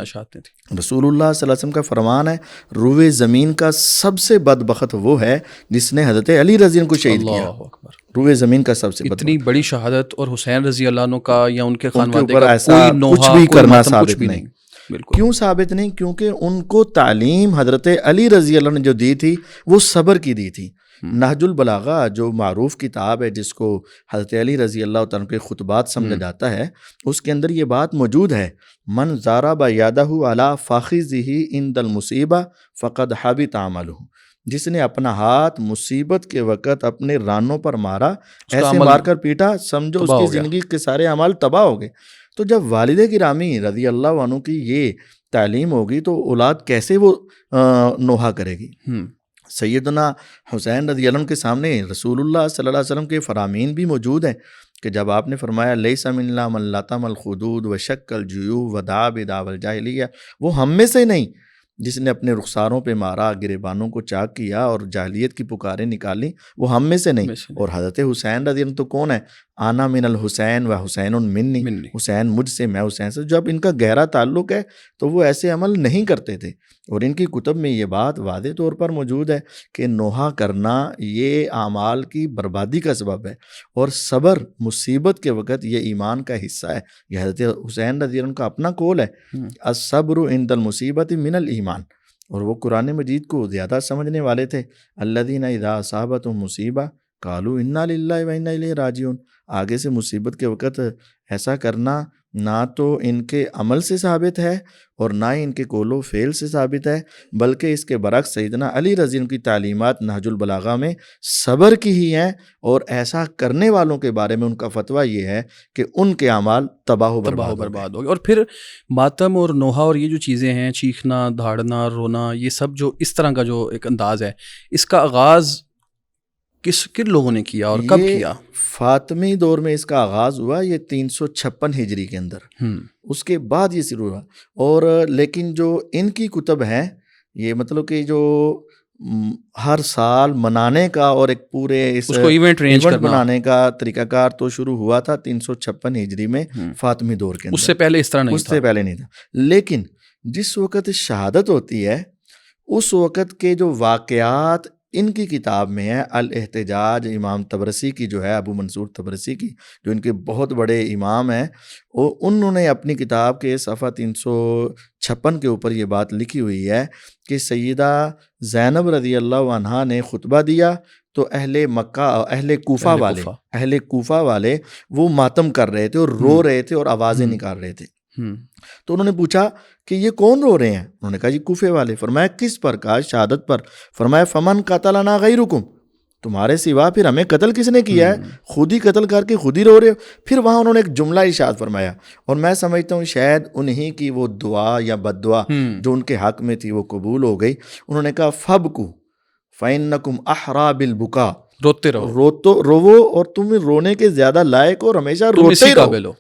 شہادتیں تھیں. رسول اللہ صلی اللہ علیہ وسلم کا فرمان ہے، روئے زمین کا سب سے بدبخت وہ ہے جس نے حضرت علی رضی اللہ عنہ کو شہید کیا. اللہ اکبر. روئے زمین کا سب سے اتنی بڑی شہادت، اور حسین رضی اللہ عنہ کا یا ان کے خانوادے اوپر کا ایسا کوئی کچھ نوحہ، بھی کوئی کرنا ماتم، کچھ ثابت بھی نہیں. بالکل. کیوں ثابت نہیں؟ کیونکہ ان کو تعلیم حضرت علی رضی اللہ عنہ نے جو دی تھی وہ صبر کی دی تھی. نہج البلاغہ جو معروف کتاب ہے جس کو حضرت علی رضی اللہ تعالیٰ کے خطبات سمجھا جاتا ہے، اس کے اندر یہ بات موجود ہے، من ضرب یدہ علی فخذہ عند المصیبہ فقد حبط عملہ. جس نے اپنا ہاتھ مصیبت کے وقت اپنے رانوں پر مارا، ایسے مار کر پیٹا، سمجھو اس کی زندگی کے سارے اعمال تباہ ہو گئے. تو جب والد گرامی رضی اللہ عنہ کی یہ تعلیم ہوگی تو اولاد کیسے وہ نوحہ کرے گی؟ سیدنا حسین رضی اللہ عنہ کے سامنے رسول اللہ صلی اللہ علیہ وسلم کے فرامین بھی موجود ہیں کہ جب آپ نے فرمایا لیس منا من لطم الخدود وشق الجیوب ودعا بدعوی الجاہلیہ، وہ ہم میں سے نہیں جس نے اپنے رخساروں پہ مارا، گریبانوں کو چاک کیا اور جاہلیت کی پکاریں نکالی، وہ ہم میں سے نہیں. اور حضرت حسین رضی اللہ عنہ تو کون ہے؟ آنا من الحسین و حسین منی، حسین مجھ سے، میں حسین سے. جب ان کا گہرا تعلق ہے تو وہ ایسے عمل نہیں کرتے تھے. اور ان کی کتب میں یہ بات واضح طور پر موجود ہے کہ نوحہ کرنا یہ اعمال کی بربادی کا سبب ہے، اور صبر مصیبت کے وقت یہ ایمان کا حصہ ہے. یہ حضرت حسین رضی اللہ عنہ کا اپنا قول ہے، الصبر عند المصیبت من الایمان. اور وہ قرآن مجید کو زیادہ سمجھنے والے تھے. الذین اذا اصابتهم مصیبہ قالوا انا للہ و انا الیہ راجعون. آگے سے مصیبت کے وقت ایسا کرنا نہ تو ان کے عمل سے ثابت ہے اور نہ ہی ان کے قول و فعل سے ثابت ہے، بلکہ اس کے برعکس سیدنا علی رضی اللہ عنہ کی تعلیمات نہج البلاغہ میں صبر کی ہی ہیں، اور ایسا کرنے والوں کے بارے میں ان کا فتویٰ یہ ہے کہ ان کے اعمال تباہ و برباد ہو گئے. اور پھر ماتم اور نوحہ اور یہ جو چیزیں ہیں، چیخنا، دھاڑنا، رونا، یہ سب جو اس طرح کا جو ایک انداز ہے، اس کا آغاز کن لوگوں نے کیا اور کب کیا؟ فاطمی دور میں اس کا آغاز ہوا، یہ 356 ہجری کے اندر. اس کے بعد یہ شروع ہوا. اور لیکن جو ان کی کتب ہیں، یہ مطلب کہ جو ہر سال منانے کا اور ایک پورے اس کو ایونٹ بنانے کا طریقہ کار تو شروع ہوا تھا 356 ہجری میں فاطمی دور کے اندر. اس سے پہلے اس طرح نہیں تھا. اس سے پہلے نہیں تھا. لیکن جس وقت شہادت ہوتی ہے اس وقت کے جو واقعات ان کی کتاب میں ہے الاحتجاج، امام طبرسی کی جو ہے، ابو منصور طبرسی کی، جو ان کے بہت بڑے امام ہیں، انہوں نے اپنی کتاب کے صفحہ 356 کے اوپر یہ بات لکھی ہوئی ہے کہ سیدہ زینب رضی اللہ عنہا نے خطبہ دیا تو اہل مکہ، اہل کوفہ والے وہ ماتم کر رہے تھے اور رو رہے تھے اور آوازیں نکال رہے تھے. تو انہوں نے پوچھا کہ یہ کون رو رہے ہیں؟ انہوں نے کہا جی کوفے والے. فرمایا کس پر؟ کہا شہادت پر. فرمایا فمن قتلنا غیرکم، تمہارے سوا پھر ہمیں قتل کس نے کیا ہے؟ خود ہی قتل کر کے خود ہی رو رہے ہو. پھر وہاں انہوں نے ایک جملہ ارشاد فرمایا، اور میں سمجھتا ہوں شاید انہی کی وہ دعا یا بد دعا جو ان کے حق میں تھی وہ قبول ہو گئی. انہوں نے کہا فبکو فإنکم احرا بالبکا، روتے رہو، روو اور تم رونے کے زیادہ لائق ہو اور ہمیشہ روتے ہی رہو،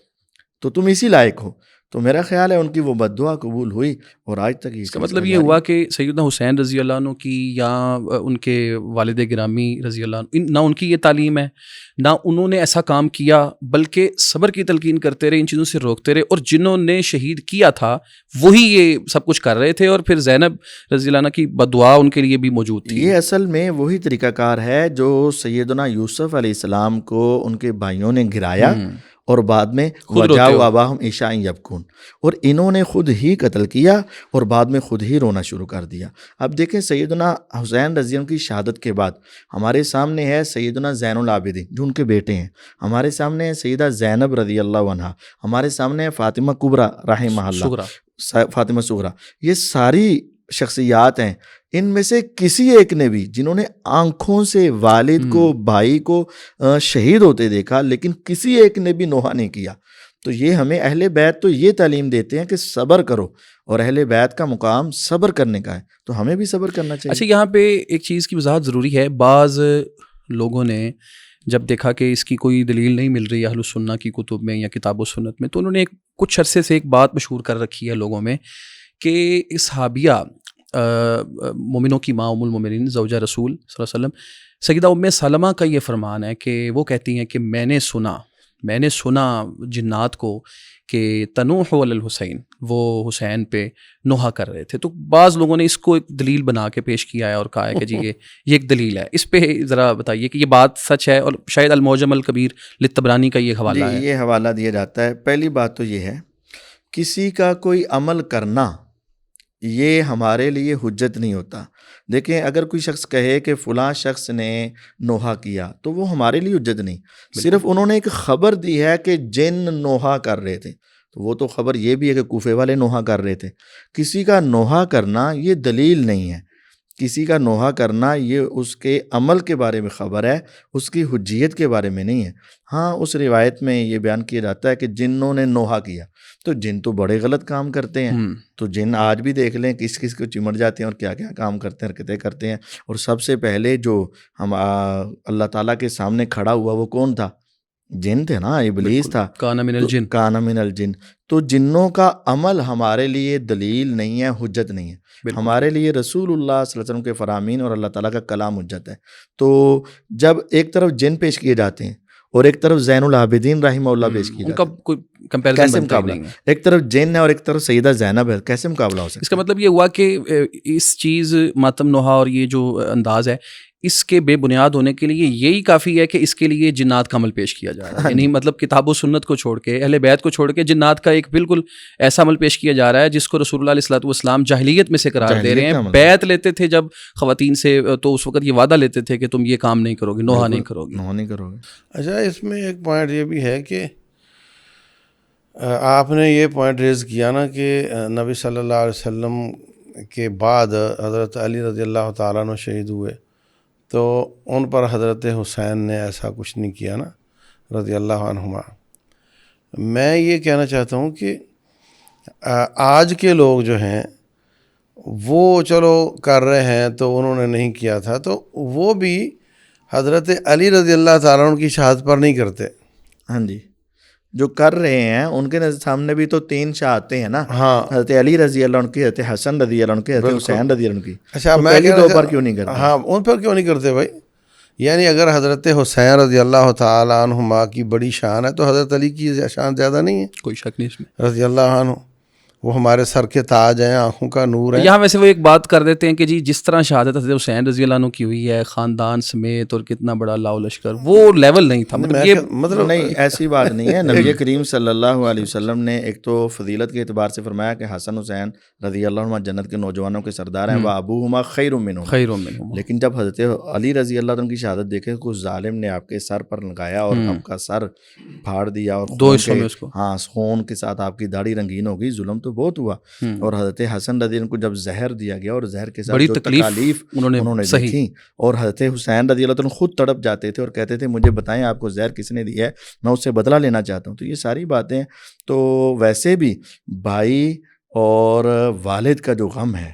تو تم اسی لائق ہو. تو میرا خیال ہے ان کی وہ بد دعا قبول ہوئی اور آج تک اس کا مطلب یہ ہوا کہ سیدنا حسین رضی اللہ عنہ کی یا ان کے والد گرامی رضی اللہ عنہ، نہ ان کی یہ تعلیم ہے، نہ انہوں نے ایسا کام کیا، بلکہ صبر کی تلقین کرتے رہے، ان چیزوں سے روکتے رہے، اور جنہوں نے شہید کیا تھا وہی یہ سب کچھ کر رہے تھے، اور پھر زینب رضی اللہ عنہ کی بد دعا ان کے لیے بھی موجود تھی. یہ اصل میں وہی طریقہ کار ہے جو سیدنا یوسف علیہ السلام کو ان کے بھائیوں نے گرایا اور بعد میں وجاؤ اباہم عشاء یبکون، اور انہوں نے خود ہی قتل کیا اور بعد میں خود ہی رونا شروع کر دیا. اب دیکھیں سیدنا حسین رضی اللہ عنہ کی شہادت کے بعد ہمارے سامنے ہے سیدنا زین العابدین جو ان کے بیٹے ہیں، ہمارے سامنے ہے سیدہ زینب رضی اللہ عنہا، ہمارے سامنے ہے فاطمہ کبریٰ رحمہ اللہ، فاطمہ صغریٰ. یہ ساری شخصیات ہیں، ان میں سے کسی ایک نے بھی جنہوں نے آنکھوں سے والد کو، بھائی کو شہید ہوتے دیکھا، لیکن کسی ایک نے بھی نوحہ نہیں کیا. تو یہ ہمیں اہل بیت تو یہ تعلیم دیتے ہیں کہ صبر کرو، اور اہل بیت کا مقام صبر کرنے کا ہے، تو ہمیں بھی صبر کرنا چاہیے. اچھا، یہاں پہ ایک چیز کی وضاحت ضروری ہے. بعض لوگوں نے جب دیکھا کہ اس کی کوئی دلیل نہیں مل رہی اہل السنہ کی کتب میں یا کتاب و سنت میں، تو انہوں نے کچھ عرصے سے ایک بات مشہور کر رکھی ہے لوگوں میں کہ صحابیہ مومنوں کی ماں ام المومنین زوجہ رسول صلی اللہ علیہ وسلم سیدہ ام سلمہ کا یہ فرمان ہے کہ وہ کہتی ہیں کہ میں نے سنا جنات کو کہ تنوح علی الحسین، وہ حسین پہ نوحہ کر رہے تھے. تو بعض لوگوں نے اس کو ایک دلیل بنا کے پیش کیا ہے اور کہا ہے کہ جی یہ ایک دلیل ہے. اس پہ ذرا بتائیے کہ یہ بات سچ ہے، اور شاید المعجم الکبیر للطبرانی کا یہ حوالہ ہے. یہ حوالہ دیا جاتا ہے. پہلی بات تو یہ ہے کسی کا کوئی عمل کرنا یہ ہمارے لیے حجت نہیں ہوتا. دیکھیں اگر کوئی شخص کہے کہ فلاں شخص نے نوحہ کیا تو وہ ہمارے لیے حجت نہیں، صرف انہوں نے ایک خبر دی ہے کہ جن نوحہ کر رہے تھے، تو وہ تو خبر یہ بھی ہے کہ کوفے والے نوحہ کر رہے تھے. کسی کا نوحہ کرنا یہ دلیل نہیں ہے، کسی کا نوحہ کرنا یہ اس کے عمل کے بارے میں خبر ہے، اس کی حجیت کے بارے میں نہیں ہے. ہاں اس روایت میں یہ بیان کیا جاتا ہے کہ جنوں نے نوحہ کیا، تو جن تو بڑے غلط کام کرتے ہیں. تو جن آج بھی دیکھ لیں کس کس کو چمٹ جاتے ہیں اور کیا کیا کام کرتے ہیں، حرکتیں کرتے ہیں. اور سب سے پہلے جو ہم اللہ تعالیٰ کے سامنے کھڑا ہوا وہ کون تھا؟ جن تھے نا، ابلیس تھا. کان من الجن. تو جنوں کا عمل ہمارے لیے دلیل نہیں ہے، حجت نہیں ہے. ہمارے لیے رسول اللہ صلی اللہ علیہ وسلم کے فرامین اور اللہ تعالیٰ کا کلام حجت ہے. تو جب ایک طرف جن پیش کیے جاتے ہیں اور ایک طرف زین العابدین رحمہ اللہ پیش کیے جاتے ہیں، کوئی کمپیریزن بنتا ہی نہیں ہے. ایک طرف جن ہے اور ایک طرف سیدہ زینب ہے، کیسے مقابلہ ہو سکتا ہے؟ اس کا مطلب یہ ہوا کہ اس چیز ماتم نوحہ اور یہ جو انداز ہے اس کے بے بنیاد ہونے کے لیے یہی کافی ہے کہ اس کے لیے جنات کا عمل پیش کیا جا رہا ہے. یعنی مطلب کتاب و سنت کو چھوڑ کے، اہل بیت کو چھوڑ کے، جنات کا ایک بالکل ایسا عمل پیش کیا جا رہا ہے جس کو رسول اللہ علیہ الصلوۃ والسلام جاہلیت میں سے قرار دے رہے ہیں. بیعت لیتے تھے جب خواتین سے تو اس وقت یہ وعدہ لیتے تھے کہ تم یہ کام نہیں کرو گے، نوحہ نہیں کرو گے. اچھا، اس میں ایک پوائنٹ یہ بھی ہے کہ آپ نے یہ پوائنٹ ریز کیا نا کہ نبی صلی اللہ علیہ وسلم کے بعد حضرت علی رضی اللہ تعالیٰ عنہ شہید ہوئے، تو ان پر حضرت حسین نے ایسا کچھ نہیں کیا نا رضی اللہ عنہما. میں یہ کہنا چاہتا ہوں کہ آج کے لوگ جو ہیں وہ چلو کر رہے ہیں تو انہوں نے نہیں کیا تھا، تو وہ بھی حضرت علی رضی اللہ تعالیٰ عنہ کی شہادت پر نہیں کرتے. ہاں جی، جو کر رہے ہیں ان کے سامنے بھی تو 3 شہادتیں ہیں نا. ہاں، حضرت علی رضی اللہ عنہ کی، حضرت حسن رضی اللہ عنہ کی، حضرت حسین رضی اللہ عنہ کی. اچھا، میں پہلی 2 پر کیوں نہیں کرتے؟ ہاں، ان پر کیوں نہیں کرتے بھائی؟ یعنی اگر حضرت حسین رضی اللہ تعالیٰ عنہما کی بڑی شان ہے تو حضرت علی کی شان زیادہ نہیں ہے؟ کوئی شک نہیں اس میں. رضی اللہ عنہ وہ ہمارے سر کے تاج ہیں, آنکھوں کا نور ہے. یہاں ویسے وہ ایک بات کر دیتے ہیں کہ جی جس طرح شہادت حضرت حسین رضی اللہ عنہ کی ہوئی ہے خاندان سمیت اور کتنا بڑا لاؤ لشکر, وہ لیول نہیں تھا. مطلب یہ مطلب نہیں, ایسی بات نہیں ہے. نبی کریم صلی اللہ علیہ وسلم نے ایک تو فضیلت کے اعتبار سے فرمایا کہ حسن حسین رضی اللہ عنہ جنت کے نوجوانوں کے سردار ہیں, وابوہما خیر منہما, خیر منہما. لیکن جب حضرت علی رضی اللہ عنہ کی شہادت دیکھے, کچھ ظالم نے آپ کے سر پر لگایا اور آپ کا سر پھاڑ دیا, اور دو حصوں میں اس کو, ہاں خون کے ساتھ آپ کی داڑھی رنگین ہو گئی. ظلم تو بہت ہوا. اور حضرت حسن رضی اللہ عنہ کو جب زہر دیا گیا اور زہر کے ساتھ جو تکالیف انہوں نے دیکھی, اور حضرت حسین رضی اللہ عنہ خود تڑپ جاتے تھے اور کہتے تھے مجھے بتائیں آپ کو زہر کس نے دیا ہے, میں اس سے بدلہ لینا چاہتا ہوں. تو یہ ساری باتیں تو ویسے بھی بھائی اور والد کا جو غم ہے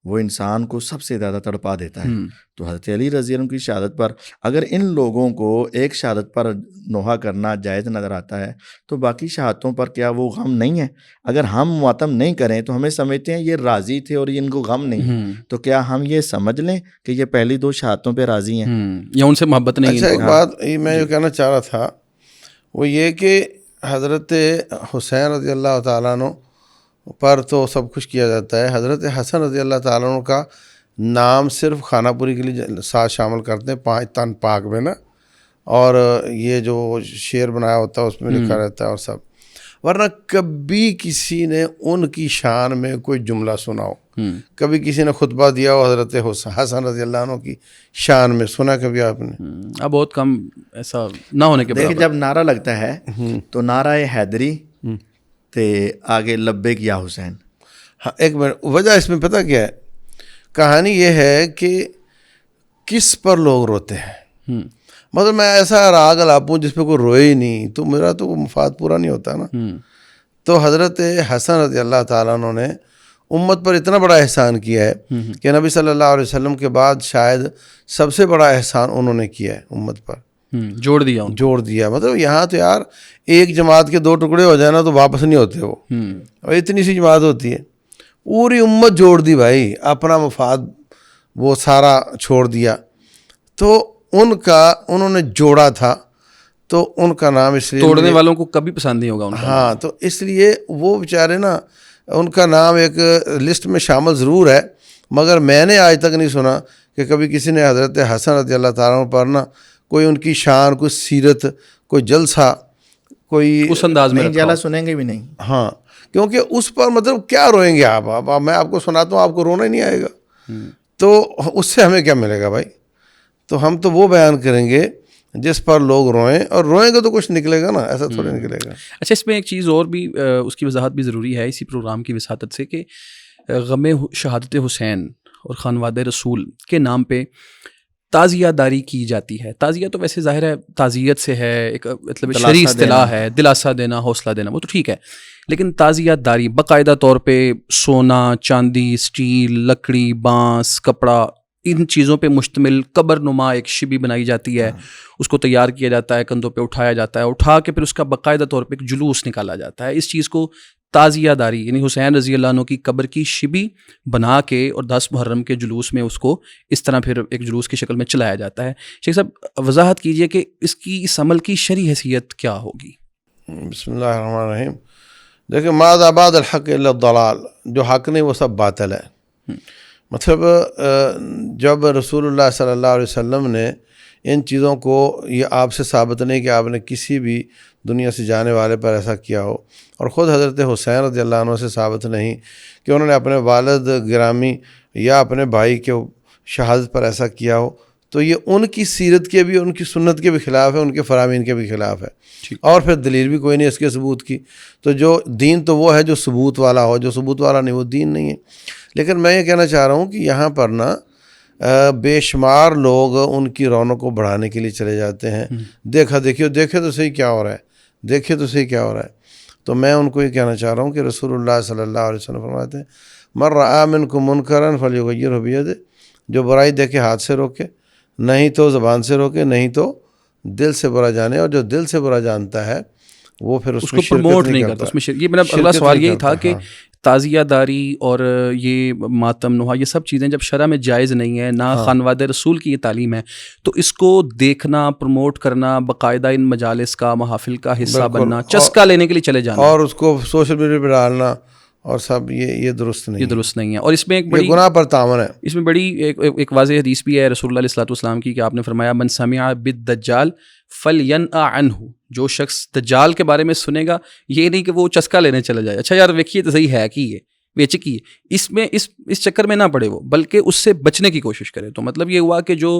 وہ انسان کو سب سے زیادہ تڑپا دیتا ہے. تو حضرت علی رضی اللہ عنہ کی شہادت پر اگر ان لوگوں کو ایک شہادت پر نوحہ کرنا جائز نظر آتا ہے, تو باقی شہادتوں پر کیا وہ غم نہیں ہے؟ اگر ہم ماتم نہیں کریں تو ہمیں سمجھتے ہیں یہ راضی تھے اور ان کو غم نہیں, تو کیا ہم یہ سمجھ لیں کہ یہ پہلی دو شہادتوں پہ راضی ہیں یا ان سے محبت نہیں؟ اچھا, ایک بات میں جو کہنا چاہ رہا تھا وہ یہ کہ حضرت حسین رضی اللہ تعالیٰ عنہ پر تو سب کچھ کیا جاتا ہے. حضرت حسن رضی اللہ تعالیٰ عنہ کا نام صرف خانہ پوری کے لیے ساتھ شامل کرتے ہیں 5 تن پاک میں نا, اور یہ جو شعر بنایا ہوتا ہے اس میں لکھا رہتا ہے اور سب, ورنہ کبھی کسی نے ان کی شان میں کوئی جملہ سنا ہو, کبھی کسی نے خطبہ دیا ہو حضرت حسن رضی اللہ عنہ کی شان میں, سنا کبھی آپ نے؟ اب بہت کم ایسا نہ ہونے کے دیکھیں, جب نعرہ لگتا ہے تو نعرہ حیدری تے آگے لبیک یا حسین. ہاں ایک منٹ, وجہ اس میں پتہ کیا ہے؟ کہانی یہ ہے کہ کس پر لوگ روتے ہیں. مطلب میں ایسا راگ لاپوں جس پہ کوئی روئے ہی نہیں, تو میرا تو مفاد پورا نہیں ہوتا نا. تو حضرت حسن رضی اللہ تعالیٰ عنہ نے امت پر اتنا بڑا احسان کیا ہے کہ نبی صلی اللہ علیہ وسلم کے بعد شاید سب سے بڑا احسان انہوں نے کیا ہے امت پر, جوڑ دیا. مطلب یہاں تو یار ایک جماعت کے 2 ٹکڑے ہو جائے نا تو واپس نہیں ہوتے وہ, اور اتنی سی جماعت ہوتی ہے. پوری امت جوڑ دی بھائی, اپنا مفاد وہ سارا چھوڑ دیا. تو انہوں نے جوڑا تھا, تو ان کا نام اس لیے توڑنے والوں کو کبھی پسند نہیں ہوگا ان کا. ہاں, تو اس لیے وہ بیچارے نا, ان کا نام ایک لسٹ میں شامل ضرور ہے, مگر میں نے آج تک نہیں سنا کہ کبھی کسی نے حضرت حسن رضی اللہ تعالیٰ عنہ پر نا کوئی ان کی شان, کوئی سیرت, کوئی جلسہ, کوئی اس انداز میں جلا سنیں گے بھی نہیں. ہاں, کیونکہ اس پر مطلب کیا روئیں گے آپ میں آپ کو سناتا ہوں, آپ کو رونا ہی نہیں آئے گا. تو اس سے ہمیں کیا ملے گا بھائی؟ تو ہم تو وہ بیان کریں گے جس پر لوگ روئیں, اور روئیں گے تو کچھ نکلے گا نا, ایسا تھوڑی نکلے گا. اچھا, اس میں ایک چیز اور بھی اس کی وضاحت بھی ضروری ہے اسی پروگرام کی وساطت سے, کہ غم شہادت حسین اور خانواد رسول کے نام پہ تعزیہ داری کی جاتی ہے. تعزیہ تو ویسے ظاہر ہے تعزیت سے ہے, ایک مطلب شرعی اصطلاح ہے, دلاسا دینا, حوصلہ دینا, وہ تو ٹھیک ہے. لیکن تعزیہ داری باقاعدہ طور پہ سونا, چاندی, اسٹیل, لکڑی, بانس, کپڑا, ان چیزوں پہ مشتمل قبر نما ایک شبی بنائی جاتی ہے, اس کو تیار کیا جاتا ہے, کندھوں پہ اٹھایا جاتا ہے, اٹھا کے پھر اس کا باقاعدہ طور پہ ایک جلوس نکالا جاتا ہے. اس چیز کو تعزیہ داری یعنی حسین رضی اللہ عنہ کی قبر کی شبی بنا کے اور 10 محرم کے جلوس میں اس کو اس طرح پھر ایک جلوس کی شکل میں چلایا جاتا ہے. شیخ صاحب وضاحت کیجئے کہ اس عمل کی شرعی حیثیت کیا ہوگی؟ بسم اللہ الرحمن الرحیم. دیکھیں, ماذا بعد الحق الا الضلال, جو حق نہیں وہ سب باطل ہے. مطلب جب رسول اللہ صلی اللہ علیہ وسلم نے ان چیزوں کو, یہ آپ سے ثابت نہیں کہ آپ نے کسی بھی دنیا سے جانے والے پر ایسا کیا ہو, اور خود حضرت حسین رضی اللہ عنہ سے ثابت نہیں کہ انہوں نے اپنے والد گرامی یا اپنے بھائی کے شہادت پر ایسا کیا ہو, تو یہ ان کی سیرت کے بھی, ان کی سنت کے بھی خلاف ہے, ان کے فرامین کے بھی خلاف ہے. اور پھر دلیل بھی کوئی نہیں اس کے ثبوت کی. تو جو دین تو وہ ہے جو ثبوت والا ہو, جو ثبوت والا نہیں وہ دین نہیں ہے. لیکن میں یہ کہنا چاہ رہا ہوں کہ یہاں پر نا بے شمار لوگ ان کی رونق کو بڑھانے کے لیے چلے جاتے ہیں. دیکھے تو صحیح کیا ہو رہا ہے, دیکھے تو صحیح کیا ہو رہا ہے. تو میں ان کو یہ کہنا چاہ رہا ہوں کہ رسول اللہ صلی اللہ علیہ وسلم فرماتے ہیں, من رأى منکم منکرا فلیغیرہ بیدہ, جو برائی دیکھے ہاتھ سے روکے, نہیں تو زبان سے روکے, نہیں تو دل سے برا جانے, اور جو دل سے برا جانتا ہے وہ پھر اس کو پروموٹ نہیں کرتا. اس میں یہ میرا اگلا سوال یہی تھا کہ تعزیہ داری اور یہ ماتم نوحہ یہ سب چیزیں جب شرع میں جائز نہیں ہے, نہ خانواد رسول کی یہ تعلیم ہے, تو اس کو دیکھنا, پروموٹ کرنا, باقاعدہ ان مجالس کا, محافل کا حصہ بننا, چسکا لینے کے لیے چلے جانا, اور اس کو سوشل میڈیا پہ ڈالنا, اور سب یہ درست نہیں یہ درست نہیں ہے. اور اس میں ایک ہے، بڑی یہ گناہ پر تعاون ہے. اس میں بڑی ایک واضح حدیث بھی ہے رسول اللہ علیہ الصلوۃ والسلام کی کہ آپ نے فرمایا من سمع بالدجال فلینأ عنہ، جو شخص دجال کے بارے میں سنے گا، یہ نہیں کہ وہ چسکا لینے چلا جائے، اچھا یار ویکھیے تو صحیح ہے کہ یہ بیچ کی اس میں اس چکر میں نہ پڑے وہ، بلکہ اس سے بچنے کی کوشش کرے. تو مطلب یہ ہوا کہ جو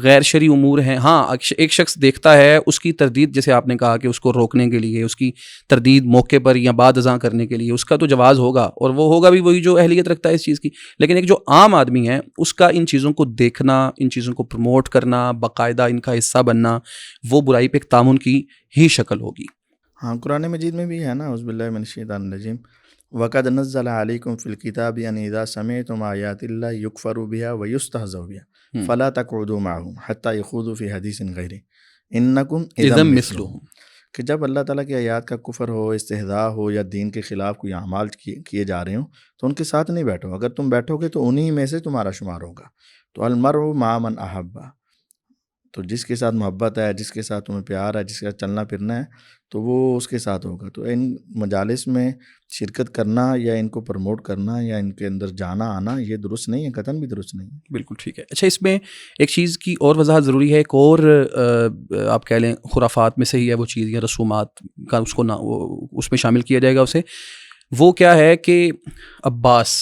غیر شرعی امور ہیں، ہاں ایک شخص دیکھتا ہے، اس کی تردید جیسے آپ نے کہا کہ اس کو روکنے کے لیے، اس کی تردید موقع پر یا بعد ازاں کرنے کے لیے اس کا تو جواز ہوگا، اور وہ ہوگا بھی وہی جو اہلیت رکھتا ہے اس چیز کی. لیکن ایک جو عام آدمی ہے اس کا ان چیزوں کو دیکھنا، ان چیزوں کو پروموٹ کرنا، باقاعدہ ان کا حصہ بننا، وہ برائی پہ ایک تعاون کی ہی شکل ہوگی. ہاں قرآن مجید میں بھی ہے نا، اعوذ باللہ من الشیطان الرجیم، وَقَدْ نَزَّلَ عَلَيْكُمْ فِي الْكِتَابِ أَنْ إِذَا سَمِعْتُمْ آيَاتِ اللَّهِ يُكْفَرُ بِهَا وَيُسْتَهْزَأُ بِهَا فَلَا تَقْعُدُوا مَعَهُمْ حَتَّى يَخُوضُوا فِي حَدِيثٍ غَيْرِهِ إِنَّكُمْ إِذًا اذا مِثْلُهُمْ. کہ جب اللہ تعالیٰ کی آیات کا کفر ہو، استہزاء ہو، یا دین کے خلاف کوئی اعمال کیے جا رہے ہوں تو ان کے ساتھ نہیں بیٹھو. اگر تم بیٹھو گے تو انہی میں سے تمہارا شمار ہوگا. تو المرء مع من احب، تو جس کے ساتھ محبت ہے، جس کے ساتھ تمہیں پیار ہے، جس کے ساتھ چلنا پھرنا ہے، تو وہ اس کے ساتھ ہوگا. تو ان مجالس میں شرکت کرنا یا ان کو پروموٹ کرنا یا ان کے اندر جانا آنا یہ درست نہیں ہے، قطعاً بھی درست نہیں ہے. بالکل ٹھیک ہے. اچھا اس میں ایک چیز کی اور وضاحت ضروری ہے، ایک اور آپ کہہ لیں خرافات میں سے ہی ہے وہ چیز، یا رسومات کا اس کو نہ اس میں شامل کیا جائے گا اسے. وہ کیا ہے کہ عباس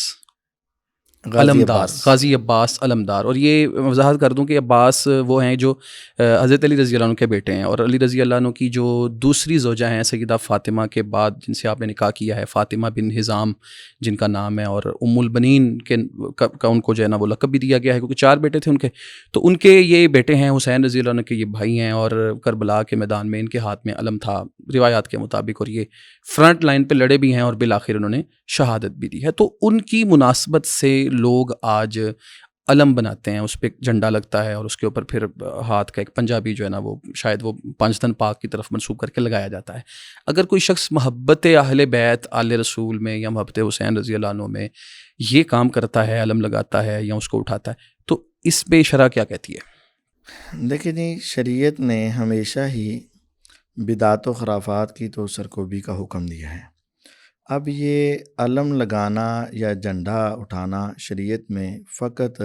علمدار، غازی عباس علمدار. اور یہ وضاحت کر دوں کہ عباس وہ ہیں جو حضرت علی رضی اللہ عنہ کے بیٹے ہیں، اور علی رضی اللہ عنہ کی جو دوسری زوجہ ہیں سیدہ فاطمہ کے بعد جن سے آپ نے نکاح کیا ہے، فاطمہ بن حزام جن کا نام ہے، اور ام البنین کا ان کو جو ہے نا وہ لقب بھی دیا گیا ہے کیونکہ 4 بیٹے تھے ان کے. تو ان کے یہ بیٹے ہیں، حسین رضی اللہ عنہ کے یہ بھائی ہیں، اور کربلا کے میدان میں ان کے ہاتھ میں علم تھا روایات کے مطابق، اور یہ فرنٹ لائن پہ لڑے بھی ہیں اور بالآخر انہوں نے شہادت بھی دی ہے. تو ان کی مناسبت سے لوگ آج علم بناتے ہیں، اس پہ جھنڈا لگتا ہے اور اس کے اوپر پھر ہاتھ کا ایک پنجابی جو ہے نا وہ شاید وہ پانچتن پاک کی طرف منسوب کر کے لگایا جاتا ہے. اگر کوئی شخص محبت اہل بیت آل رسول میں یا محبت حسین رضی اللہ عنہ میں یہ کام کرتا ہے، علم لگاتا ہے یا اس کو اٹھاتا ہے، تو اس پہ شرع کیا کہتی ہے؟ دیکھیں جی، شریعت نے ہمیشہ ہی بدعات و خرافات کی تو سرکوبی کا حکم دیا ہے. اب یہ علم لگانا یا جھنڈا اٹھانا شریعت میں فقط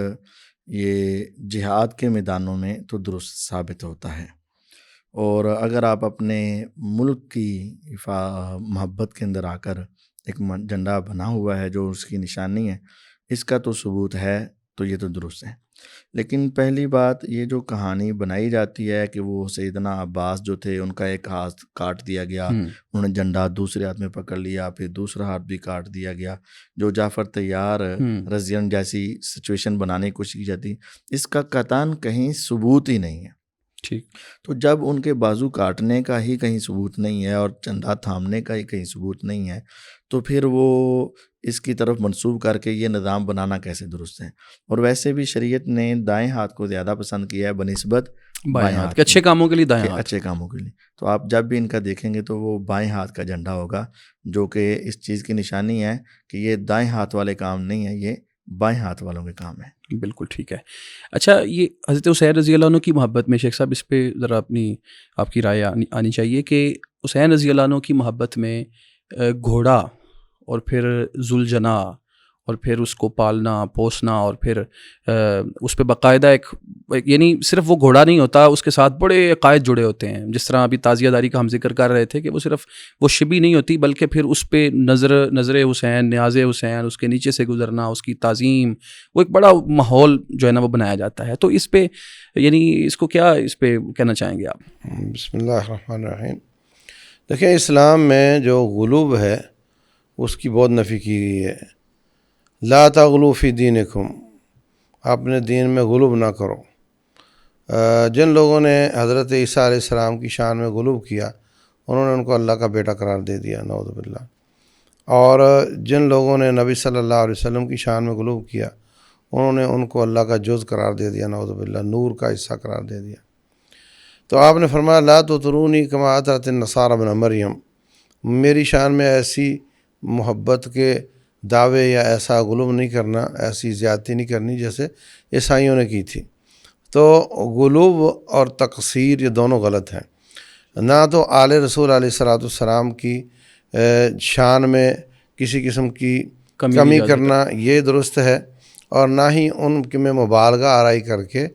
یہ جہاد کے میدانوں میں تو درست ثابت ہوتا ہے، اور اگر آپ اپنے ملک کی محبت کے اندر آ کر ایک جھنڈا بنا ہوا ہے جو اس کی نشانی ہے، اس کا تو ثبوت ہے، تو یہ تو درست ہے. لیکن پہلی بات، یہ جو کہانی بنائی جاتی ہے کہ وہ سیدنا عباس جو تھے ان کا ایک ہاتھ کاٹ دیا گیا، انہوں نے جھنڈا دوسرے ہاتھ میں پکڑ لیا، پھر دوسرا ہاتھ بھی کاٹ دیا گیا، جو جعفر طیار رضی اللہ جیسی سچویشن بنانے کی کوشش کی جاتی، اس کا قطعاً کہیں ثبوت ہی نہیں ہے. ٹھیک. تو جب ان کے بازو کاٹنے کا ہی کہیں ثبوت نہیں ہے اور جھنڈا تھامنے کا ہی کہیں ثبوت نہیں ہے، تو پھر وہ اس کی طرف منسوب کر کے یہ نظام بنانا کیسے درست ہے؟ اور ویسے بھی شریعت نے دائیں ہاتھ کو زیادہ پسند کیا ہے بنسبت بائیں ہاتھ کے، اچھے کاموں کے لیے دائیں ہاتھ، اچھے کاموں کے لیے. تو آپ جب بھی ان کا دیکھیں گے تو وہ بائیں ہاتھ کا جھنڈا ہوگا، جو کہ اس چیز کی نشانی ہے کہ یہ دائیں ہاتھ والے کام نہیں ہے، یہ بائیں ہاتھ والوں کے کام ہے. بالکل ٹھیک ہے. اچھا یہ حضرت حسین رضی اللہ عنہ کی محبت میں شیخ صاحب اس پہ ذرا آپ کی رائے آنی چاہیے کہ حسین رضی اللہ عنہ کی محبت میں گھوڑا اور پھر ذوالجناح اور پھر اس کو پالنا پوسنا اور پھر اس پہ باقاعدہ ایک یعنی صرف وہ گھوڑا نہیں ہوتا، اس کے ساتھ بڑے عقائد جڑے ہوتے ہیں. جس طرح ابھی تعزیہ داری کا ہم ذکر کر رہے تھے کہ وہ صرف وہ شبی نہیں ہوتی، بلکہ پھر اس پہ نظر حسین، نیاز حسین، اس کے نیچے سے گزرنا، اس کی تعظیم، وہ ایک بڑا ماحول جو ہے نا وہ بنایا جاتا ہے. تو اس پہ یعنی اس کو کیا اس پہ کہنا چاہیں گے آپ؟ بسم اللہ الرحمن الرحیم. دیکھیں اسلام میں جو غلو ہے اس کی بہت نفی کی گئی ہے. لا تغلو فی دینکم، اپنے دین میں غلو نہ کرو. جن لوگوں نے حضرت عیسیٰ علیہ السلام کی شان میں غلو کیا انہوں نے ان کو اللہ کا بیٹا قرار دے دیا، نعوذ باللہ. اور جن لوگوں نے نبی صلی اللہ علیہ وسلم کی شان میں غلو کیا انہوں نے ان کو اللہ کا جز قرار دے دیا، نعوذ باللہ، نور کا حصہ قرار دے دیا. تو آپ نے فرمایا لا تطرونی کما اطرت النصارى ابن مریم، میری شان میں ایسی محبت کے دعوے یا ایسا غلو نہیں کرنا، ایسی زیادتی نہیں کرنی جیسے عیسائیوں نے کی تھی. تو غلو اور تقصیر یہ دونوں غلط ہیں. نہ تو آل رسول علیہ الصلوۃ والسلام کی شان میں کسی قسم کی کمی کمی اجازت کرنا یہ درست ہے، اور نہ ہی ان کے میں مبالغہ آرائی کر کے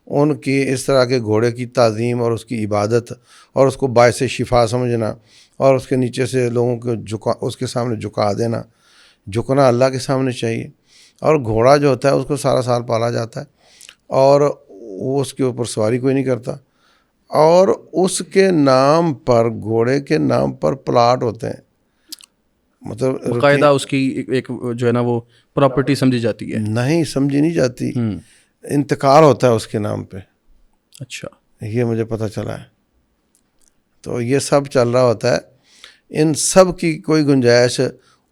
ان کی اس طرح کے گھوڑے کی تعظیم اور اس کی عبادت اور اس کو باعث شفا سمجھنا اور اس کے نیچے سے لوگوں کو اس کے سامنے جھکا دینا. جھکنا اللہ کے سامنے چاہیے. اور گھوڑا جو ہوتا ہے اس کو سارا سال پالا جاتا ہے اور وہ اس کے اوپر سواری کوئی نہیں کرتا، اور اس کے نام پر، گھوڑے کے نام پر پلاٹ ہوتے ہیں، مطلب باقاعدہ اس کی ایک جو ہے نا وہ پراپرٹی سمجھی جاتی ہے. نہیں سمجھی نہیں جاتی، انتقال ہوتا ہے اس کے نام پہ. اچھا، یہ مجھے پتہ چلا ہے. تو یہ سب چل رہا ہوتا ہے. ان سب کی کوئی گنجائش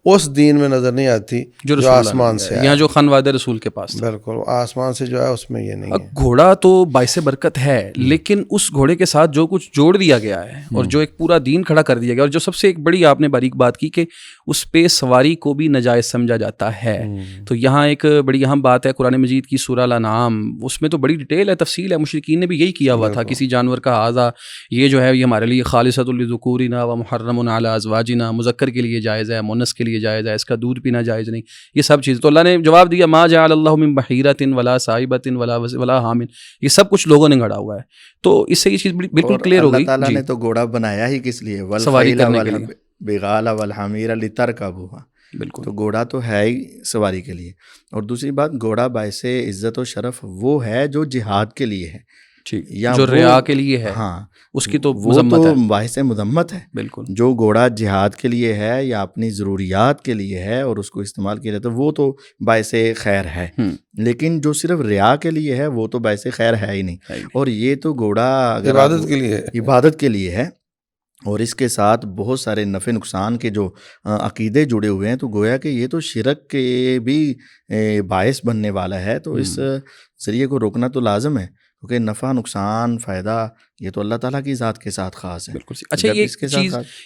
اس دین میں نظر نہیں آتی جو رسول اللہ آسمان نے سے دیا ہے، آیا. یا جو خانواد رسول کے پاس تھا. بالکل آسمان سے جو ہے اس میں یہ نہیں ہے. گھوڑا تو باعث برکت ہے، لیکن اس گھوڑے کے ساتھ جو کچھ جوڑ دیا گیا ہے اور جو ایک پورا دین کھڑا کر دیا گیا، اور جو سب سے ایک بڑی آپ نے باریک بات کی کہ اس پہ سواری کو بھی ناجائز سمجھا جاتا ہے. تو یہاں ایک بڑی اہم بات ہے قرآن مجید کی سورہ الانعام، اس میں تو بڑی ڈیٹیل ہے، تفصیل ہے. مشرکین نے بھی یہی کیا ہوا تھا، کسی جانور کا ہاضا یہ جو ہے یہ ہمارے لیے خالصۃ لذکورنا و محرم علی ازواجنا، مذکر کے لیے جائز ہے، مؤنث کے لیے جائز ہے، اس کا دودھ پینا جائز نہیں، یہ سب چیز. تو اللہ نے جواب دیا ما جعل اللہ من بحیرۃ ولا صائبۃ ولا حام، یہ سب کچھ لوگوں نے گھڑا ہوا ہے. تو اس سے یہ چیز بالکل کلیئر ہو گئی. اللہ تعالیٰ نے تو گھوڑا بنایا ہی کس لیے؟ سواری کرنے کے لیے، والبغال والحمیر لترکبوها. بالکل. تو گھوڑا تو ہے ہی سواری کے لیے. اور دوسری بات، گھوڑا باعث عزت و شرف وہ ہے جو جہاد کے لیے ہے، یا جو ریا کے لیے ہے، ہاں اس کی تو وہ مذمت تو ہے. باعث مذمت ہے. بالکل. جو گھوڑا جہاد کے لیے ہے یا اپنی ضروریات کے لیے ہے اور اس کو استعمال کیا جاتا ہے وہ تو باعث خیر ہے، لیکن جو صرف ریا کے لیے ہے وہ تو باعث خیر ہے ہی نہیں. اور یہ تو گھوڑا اگر عبادت کے لیے، عبادت کے لیے ہے، اور اس کے ساتھ بہت سارے نفع نقصان کے جو عقیدے جڑے ہوئے ہیں، تو گویا کہ یہ تو شرک کے بھی باعث بننے والا ہے. تو اس ذریعے کو روکنا تو لازم ہے، کیونکہ نفع نقصان فائدہ یہ تو اللہ تعالیٰ کی ذات کے ساتھ خاص ہے. بالکل. اچھا، یہ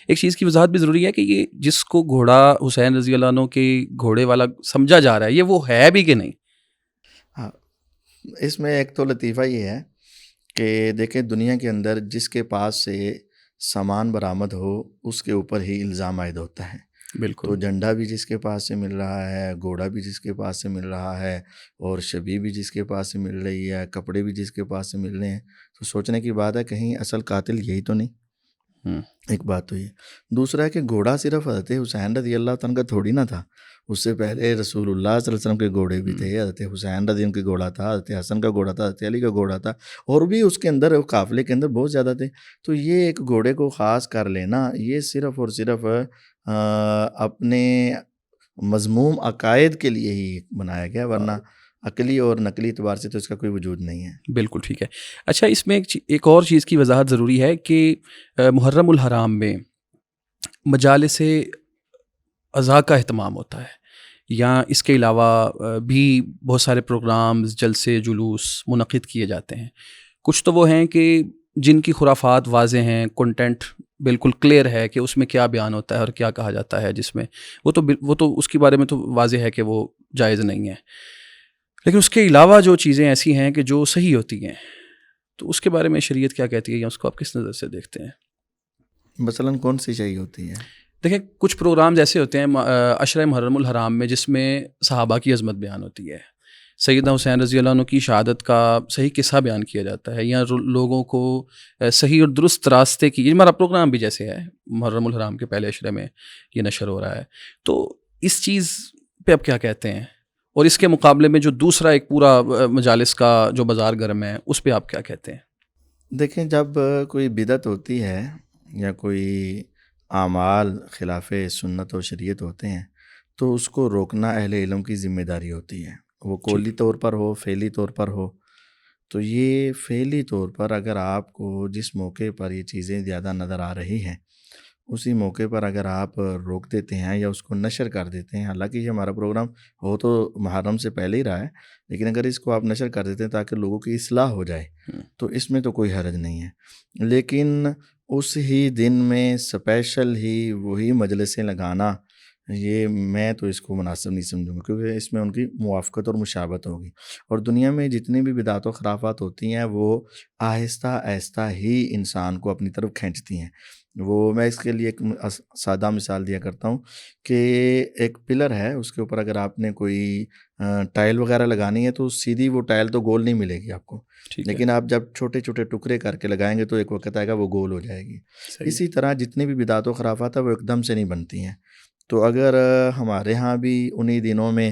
ایک چیز کی وضاحت بھی ضروری ہے کہ یہ جس کو گھوڑا حسین رضی اللہ عنہ کے گھوڑے والا سمجھا جا رہا ہے، یہ وہ ہے بھی کہ نہیں؟ ہاں، اس میں ایک تو لطیفہ یہ ہے کہ دیکھیں دنیا کے اندر جس کے پاس سے سامان برآمد ہو اس کے اوپر ہی الزام عائد ہوتا ہے. بالکل. تو جھنڈا بھی جس کے پاس سے مل رہا ہے، گھوڑا بھی جس کے پاس سے مل رہا ہے، اور شبی بھی جس کے پاس سے مل رہی ہے، کپڑے بھی جس کے پاس سے مل رہے ہیں، تو سوچنے کی بات ہے کہیں اصل قاتل یہی تو نہیں. ایک بات تو یہ. دوسرا ہے کہ گھوڑا صرف حضرت حسین رضی اللہ عنہ کا تھوڑی نہ تھا، اس سے پہلے رسول اللہ صلی اللہ علیہ وسلم کے گھوڑے بھی تھے. حضرت حسین رضی اللہ کا گھوڑا تھا، حضرت حسن کا گھوڑا تھا، حضرت علی کا گھوڑا تھا، اور بھی اس کے اندر قافلے کے اندر بہت زیادہ تھے. تو یہ ایک گھوڑے کو خاص کر لینا یہ صرف اور صرف اپنے مذموم عقائد کے لیے ہی بنایا گیا، ورنہ عقلی اور نقلی اعتبار سے تو اس کا کوئی وجود نہیں ہے. بالکل ٹھیک ہے. اچھا، اس میں ایک اور چیز کی وضاحت ضروری ہے کہ محرم الحرام میں مجالس عزا کا اہتمام ہوتا ہے، یا اس کے علاوہ بھی بہت سارے پروگرامز، جلسے، جلوس منعقد کیے جاتے ہیں. کچھ تو وہ ہیں کہ جن کی خرافات واضح ہیں، کنٹینٹ بالکل کلیئر ہے کہ اس میں کیا بیان ہوتا ہے اور کیا کہا جاتا ہے، جس میں وہ تو اس کے بارے میں تو واضح ہے کہ وہ جائز نہیں ہے. لیکن اس کے علاوہ جو چیزیں ایسی ہیں کہ جو صحیح ہوتی ہیں، تو اس کے بارے میں شریعت کیا کہتی ہے، یا اس کو آپ کس نظر سے دیکھتے ہیں؟ مثلاً کون سی صحیح ہوتی ہے؟ دیکھیں، کچھ پروگرامز ایسے ہوتے ہیں عشرہ محرم الحرام میں جس میں صحابہ کی عظمت بیان ہوتی ہے، سیدنا حسین رضی اللہ عنہ کی شہادت کا صحیح قصہ بیان کیا جاتا ہے، یا لوگوں کو صحیح اور درست راستے کی، یہ ہمارا پروگرام بھی جیسے ہے محرم الحرام کے پہلے عشرے میں یہ نشر ہو رہا ہے. تو اس چیز پہ آپ کیا کہتے ہیں؟ اور اس کے مقابلے میں جو دوسرا ایک پورا مجالس کا جو بازار گرم ہے، اس پہ آپ کیا کہتے ہیں؟ دیکھیں، جب کوئی بدعت ہوتی ہے یا کوئی اعمال خلاف سنت و شریعت ہوتے ہیں تو اس کو روکنا اہل علم کی ذمہ داری ہوتی ہے، وہ قولی طور پر ہو، فعلی طور پر ہو. تو یہ فعلی طور پر اگر آپ کو جس موقع پر یہ چیزیں زیادہ نظر آ رہی ہیں اسی موقع پر اگر آپ روک دیتے ہیں یا اس کو نشر کر دیتے ہیں، حالانکہ یہ ہمارا پروگرام ہو تو محرم سے پہلے ہی رہا ہے، لیکن اگر اس کو آپ نشر کر دیتے ہیں تاکہ لوگوں کی اصلاح ہو جائے تو اس میں تو کوئی حرج نہیں ہے. لیکن اس ہی دن میں اسپیشل ہی وہی مجلسیں لگانا یہ میں تو اس کو مناسب نہیں سمجھوں گا، کیونکہ اس میں ان کی موافقت اور مشابہت ہوگی. اور دنیا میں جتنی بھی بدعات و خرافات ہوتی ہیں وہ آہستہ آہستہ ہی انسان کو اپنی طرف کھینچتی ہیں. میں اس کے لیے ایک سادہ مثال دیا کرتا ہوں کہ ایک پلر ہے، اس کے اوپر اگر آپ نے کوئی ٹائل وغیرہ لگانی ہے تو سیدھی وہ ٹائل تو گول نہیں ملے گی آپ کو، لیکن آپ جب چھوٹے چھوٹے ٹکڑے کر کے لگائیں گے تو ایک وقت آئے گا وہ گول ہو جائے گی. اسی طرح جتنی بھی بدعات و خرافات ہیں وہ ایک دم سے نہیں بنتی ہیں. تو اگر ہمارے ہاں بھی انہی دنوں میں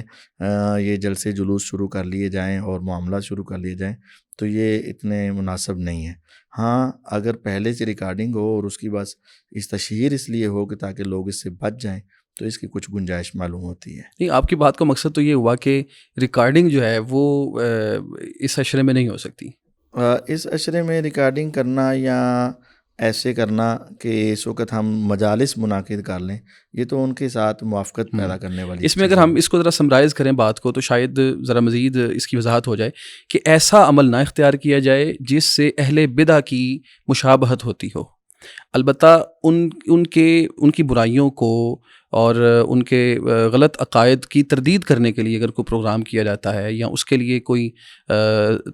یہ جلسے جلوس شروع کر لیے جائیں اور معاملات شروع کر لیے جائیں تو یہ اتنے مناسب نہیں ہے. ہاں اگر پہلے سے ریکارڈنگ ہو اور اس کی بس اس تشہیر اس لیے ہو کہ تاکہ لوگ اس سے بچ جائیں تو اس کی کچھ گنجائش معلوم ہوتی ہے. نہیں، آپ کی بات کا مقصد تو یہ ہوا کہ ریکارڈنگ جو ہے وہ اس اشرے میں نہیں ہو سکتی. اس اشرے میں ریکارڈنگ کرنا یا ایسے کرنا کہ اس وقت ہم مجالس منعقد کر لیں، یہ تو ان کے ساتھ موافقت پیدا کرنے والی اس میں اگر ہم اس کو ذرا سمرائز کریں بات کو تو شاید ذرا مزید اس کی وضاحت ہو جائے کہ ایسا عمل نہ اختیار کیا جائے جس سے اہل بدع کی مشابہت ہوتی ہو. البتہ ان کی برائیوں کو اور ان کے غلط عقائد کی تردید کرنے کے لیے اگر کوئی پروگرام کیا جاتا ہے یا اس کے لیے کوئی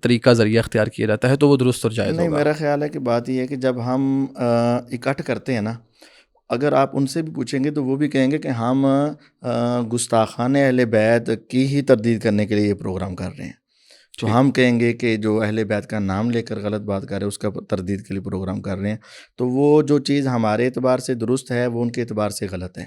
طریقہ ذریعہ اختیار کیا جاتا ہے تو وہ درست اور جائز نہیں. ہوگا. میرا خیال ہے کہ بات یہ ہے کہ جب ہم اکٹھ کرتے ہیں نا، اگر آپ ان سے بھی پوچھیں گے تو وہ بھی کہیں گے کہ ہم گستاخان اہل بیت کی ہی تردید کرنے کے لیے یہ پروگرام کر رہے ہیں. تو ہم کہیں گے کہ جو اہل بیت کا نام لے کر غلط بات کر رہے ہیں اس کا تردید کے لیے پروگرام کر رہے ہیں. تو وہ جو چیز ہمارے اعتبار سے درست ہے وہ ان کے اعتبار سے غلط ہے،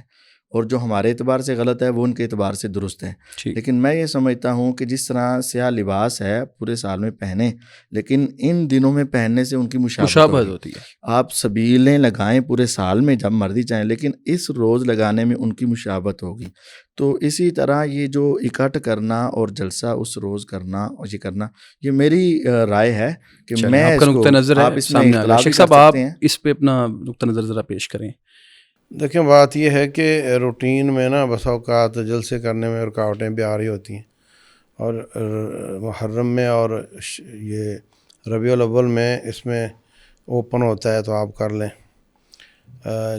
اور جو ہمارے اعتبار سے غلط ہے وہ ان کے اعتبار سے درست ہے. لیکن میں یہ سمجھتا ہوں کہ جس طرح سیاہ لباس ہے پورے سال میں پہنیں، لیکن ان دنوں میں پہننے سے ان کی مشابہت ہوتی ہے. آپ سبیلیں لگائیں پورے سال میں جب مرضی چاہیں، لیکن اس روز لگانے میں ان کی مشابہت ہوگی. تو اسی طرح یہ جو اکٹھ کرنا اور جلسہ اس روز کرنا اور یہ کرنا، یہ میری رائے ہے کہ میں آپ کا نقطہ نظر ہے سامنے آ گیا. شیخ صاحب آپ اس پہ اپنا نقطہ نظر ذرا پیش کریں. دیکھیں، بات یہ ہے کہ روٹین میں نا بس اوقات جلسے کرنے میں رکاوٹیں بھی آ رہی ہوتی ہیں، اور محرم میں اور یہ ربیع الاول میں اس میں اوپن ہوتا ہے تو آپ کر لیں.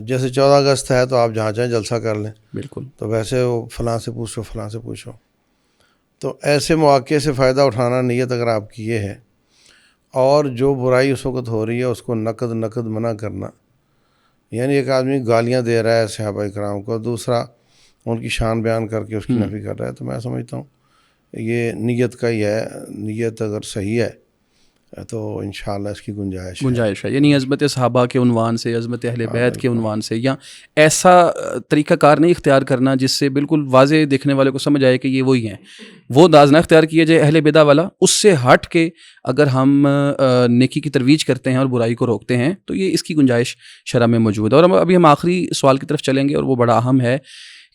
جیسے 14 اگست ہے تو آپ جہاں چاہیں جلسہ کر لیں. بالکل. تو ویسے وہ فلاں سے پوچھو فلاں سے پوچھو. تو ایسے مواقع سے فائدہ اٹھانا نیت اگر آپ کی یہ ہے، اور جو برائی اس وقت ہو رہی ہے اس کو نقد منع کرنا، یعنی ایک آدمی گالیاں دے رہا ہے صحابہ کرام کو، دوسرا ان کی شان بیان کر کے اس کی نفی کر رہا ہے، تو میں سمجھتا ہوں یہ نیت کا ہی ہے. نیت اگر صحیح ہے تو انشاءاللہ اس کی گنجائش ہے. یعنی عظمت صحابہ کے عنوان سے، عظمت اہل بیت کے عنوان سے، یا ایسا طریقہ کار نہیں اختیار کرنا جس سے بالکل واضح دیکھنے والے کو سمجھ آئے کہ یہ وہی ہیں. وہ انداز نہ اختیار کیا جائے اہل بدع والا. اس سے ہٹ کے اگر ہم نیکی کی ترویج کرتے ہیں اور برائی کو روکتے ہیں تو یہ اس کی گنجائش شرع میں موجود ہے. اور ابھی ہم آخری سوال کی طرف چلیں گے، اور وہ بڑا اہم ہے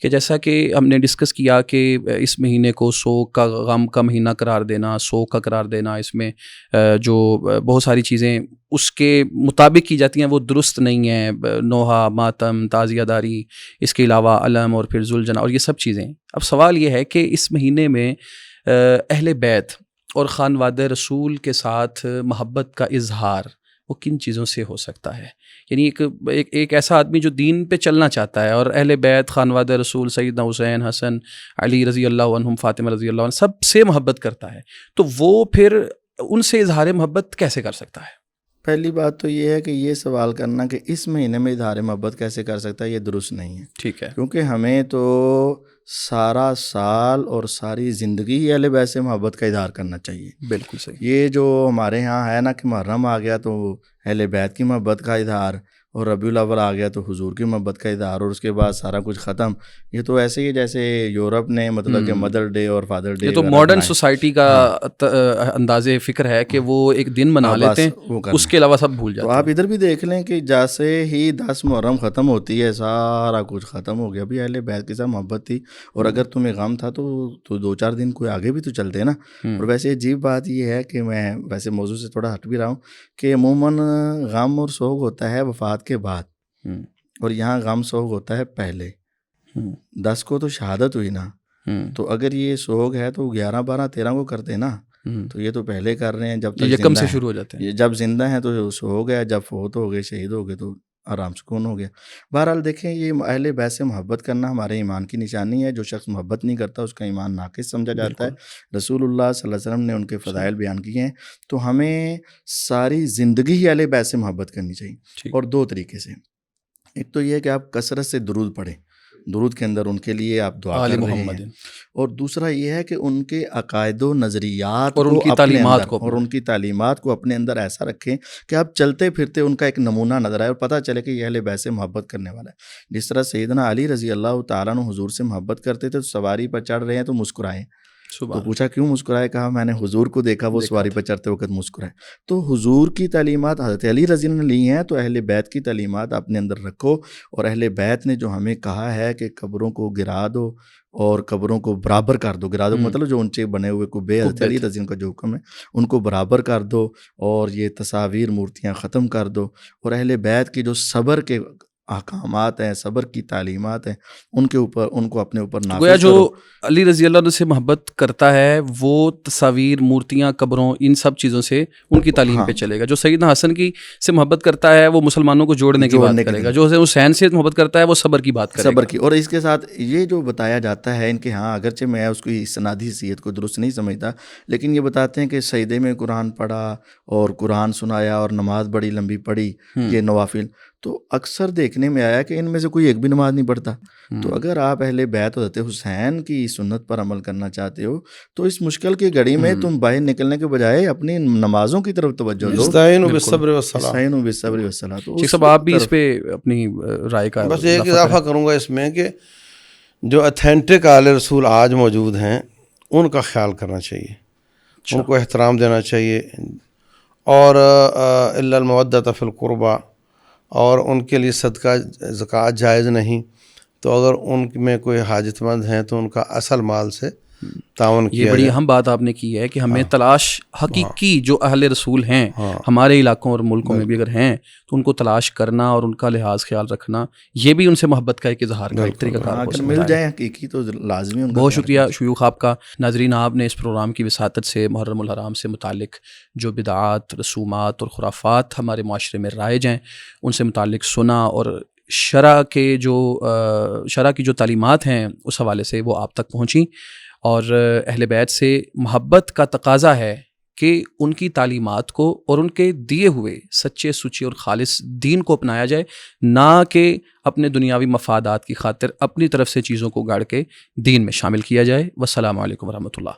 کہ جیسا کہ ہم نے ڈسکس کیا کہ اس مہینے کو سوگ کا، غم کا مہینہ قرار دینا، سوگ کا قرار دینا، اس میں جو بہت ساری چیزیں اس کے مطابق کی جاتی ہیں وہ درست نہیں ہیں. نوحہ، ماتم، تعزیہ داری، اس کے علاوہ علم اور پھر ذوالجناح اور یہ سب چیزیں. اب سوال یہ ہے کہ اس مہینے میں اہل بیت اور خانواد رسول کے ساتھ محبت کا اظہار وہ کن چیزوں سے ہو سکتا ہے؟ یعنی ایک ایسا آدمی جو دین پہ چلنا چاہتا ہے اور اہل بیت، خانواد رسول، سیدنا حسین، حسن، علی رضی اللہ عنہم، فاطمہ رضی اللہ عنہ، سب سے محبت کرتا ہے، تو وہ پھر ان سے اظہار محبت کیسے کر سکتا ہے؟ پہلی بات تو یہ ہے کہ یہ سوال کرنا کہ اس مہینے میں اظہار محبت کیسے کر سکتا ہے، یہ درست نہیں ہے. ٹھیک ہے. کیونکہ ہمیں تو سارا سال اور ساری زندگی ہی اہل بیت سے محبت کا اظہار کرنا چاہیے. بالکل صحیح. یہ جو ہمارے ہاں ہے نا کہ محرم آ گیا تو اہل بیت کی محبت کا اظہار، اور ربیع الاول آ گیا تو حضور کی محبت کا اظہار، اور اس کے بعد سارا کچھ ختم. یہ تو ایسے ہی جیسے یورپ نے مطلب کہ مدر ڈے اور فادر ڈے، یہ تو ماڈرن سوسائٹی کا انداز فکر ہے کہ وہ ایک دن منا لیتے ہیں، اس کے علاوہ سب بھول جاتے ہیں. تو آپ ادھر بھی دیکھ لیں کہ جیسے ہی 10 محرم ختم ہوتی ہے سارا کچھ ختم ہو گیا. بھی اہل بیت کے ساتھ محبت تھی، اور اگر تمہیں غم تھا تو 2-4 دن کوئی آگے بھی تو چلتے نا. اور ویسے عجیب بات یہ ہے کہ میں ویسے موضوع سے تھوڑا ہٹ بھی رہا ہوں کہ عموماً غم اور سوگ ہوتا ہے وفات کے بعد، اور یہاں غم سوگ ہوتا ہے پہلے. 10 کو تو شہادت ہوئی نا، تو اگر یہ سوگ ہے تو 11, 12, 13 کو کرتے نا. تو یہ تو پہلے کر رہے ہیں جب تک یکم سے شروع ہو جاتے ہیں. جب زندہ ہیں تو سوگ ہے، جب فوت ہو گئے، شہید ہو گئے تو آرام سکون ہو گیا۔ بہرحال دیکھیں یہ اہل بیت سے محبت کرنا ہمارے ایمان کی نشانی ہے۔ جو شخص محبت نہیں کرتا اس کا ایمان ناقص سمجھا جاتا ہے۔ رسول اللہ صلی اللہ علیہ وسلم نے ان کے فضائل بیان کیے ہیں، تو ہمیں ساری زندگی ہی اہل بیت سے محبت کرنی چاہیے، اور دو طریقے سے۔ ایک تو یہ ہے کہ آپ کثرت سے درود پڑھیں، درود کے اندر ان کے لیے آپ دعا آل کر رہے محمد، ہیں، اور دوسرا یہ ہے کہ ان کے عقائد و نظریات اور ان کی کو تعلیمات اپنے کو اندر، اور ان کی تعلیمات کو اپنے اندر ایسا رکھیں کہ آپ چلتے پھرتے ان کا ایک نمونہ نظر آئے اور پتہ چلے کہ یہ اہل بیت سے محبت کرنے والا ہے۔ جس طرح سیدنا علی رضی اللہ تعالیٰ عنہ حضور سے محبت کرتے تھے، تو سواری پر چڑھ رہے ہیں تو مسکرائیں، تو پوچھا کیوں مسکرائے؟ کہا میں نے حضور کو دیکھا وہ سواری پر چڑھتے وقت مسکرائے۔ تو حضور کی تعلیمات حضرت علی رضی اللہ عنہ نے لی ہیں، تو اہل بیت کی تعلیمات اپنے اندر رکھو، اور اہل بیت نے جو ہمیں کہا ہے کہ قبروں کو گرا دو اور قبروں کو برابر کر دو، گرا دو مطلب جو اونچے بنے ہوئے قبے، حضرت علی رضی اللہ عنہ کا جو حکم ہے ان کو برابر کر دو، اور یہ تصاویر مورتیاں ختم کر دو، اور اہل بیت کی جو صبر کے احکامات ہیں، صبر کی تعلیمات ہیں، ان کے اوپر، ان کو اپنے اوپر نافذ گویا جو کرو۔ علی رضی اللہ عنہ سے محبت کرتا ہے وہ تصاویر، مورتیاں، قبروں، ان سب چیزوں سے ان کی تعلیم پہ چلے گا۔ جو سیدنا حسن کی سے محبت کرتا ہے وہ مسلمانوں کو جوڑنے کی بات کرے گا۔ جو حسین سے محبت کرتا ہے وہ صبر کی بات کرے گا، صبر کی۔ اور اس کے ساتھ یہ جو بتایا جاتا ہے ان کے ہاں، اگرچہ میں اس کی اسنادی حیثیت کو درست نہیں سمجھتا، لیکن یہ بتاتے ہیں کہ سجدے میں قرآن پڑھا اور قرآن سنایا اور نماز بڑی لمبی پڑھی، یہ نوافل۔ تو اکثر دیکھنے میں آیا کہ ان میں سے کوئی ایک بھی نماز نہیں پڑھتا۔ تو اگر آپ اہل بیت حضرت حسین کی سنت پر عمل کرنا چاہتے ہو تو اس مشکل کی گھڑی میں تم باہر نکلنے کے بجائے اپنی نمازوں کی طرف توجہ دو۔ استعینوا بالصبر والصلاۃ، استعینوا بالصبر والصلاۃ۔ شیخ صاحب آپ بھی اس پہ اپنی رائے کا بس ایک اضافہ کروں گا اس میں کہ جو اتھینٹک آل رسول آج موجود ہیں ان کا خیال کرنا چاہیے، ان کو احترام دینا چاہیے، اور الا المودۃ فی القربہ، اور ان کے لیے صدقہ زکوٰۃ جائز نہیں۔ تو اگر ان میں کوئی حاجت مند ہیں تو ان کا اصل مال سے تعاون کیا یہ بڑی جائے۔ اہم بات آپ نے کی ہے کہ ہمیں تلاش حقیقی جو اہل رسول ہیں ہمارے علاقوں اور ملکوں میں بھی اگر ہیں تو ان کو تلاش کرنا اور ان کا لحاظ خیال رکھنا، یہ بھی ان سے محبت کا ایک اظہار کا ایک طریقہ کار ہو سکتا ہے۔ مل جائیں حقیقی تو لازمی۔ بہت شکریہ شیوخ آپ کا۔ ناظرین، آپ نے اس پروگرام کی وساطت سے محرم الحرام سے متعلق جو بدعات، رسومات اور خرافات ہمارے معاشرے میں رائج ہیں ان سے متعلق سنا، اور شرع کی جو تعلیمات ہیں اس حوالے سے وہ آپ تک پہنچیں، اور اہل بیت سے محبت کا تقاضا ہے کہ ان کی تعلیمات کو اور ان کے دیے ہوئے سچے سچے اور خالص دین کو اپنایا جائے، نہ کہ اپنے دنیاوی مفادات کی خاطر اپنی طرف سے چیزوں کو گاڑ کے دین میں شامل کیا جائے۔ والسلام علیکم ورحمۃ اللہ۔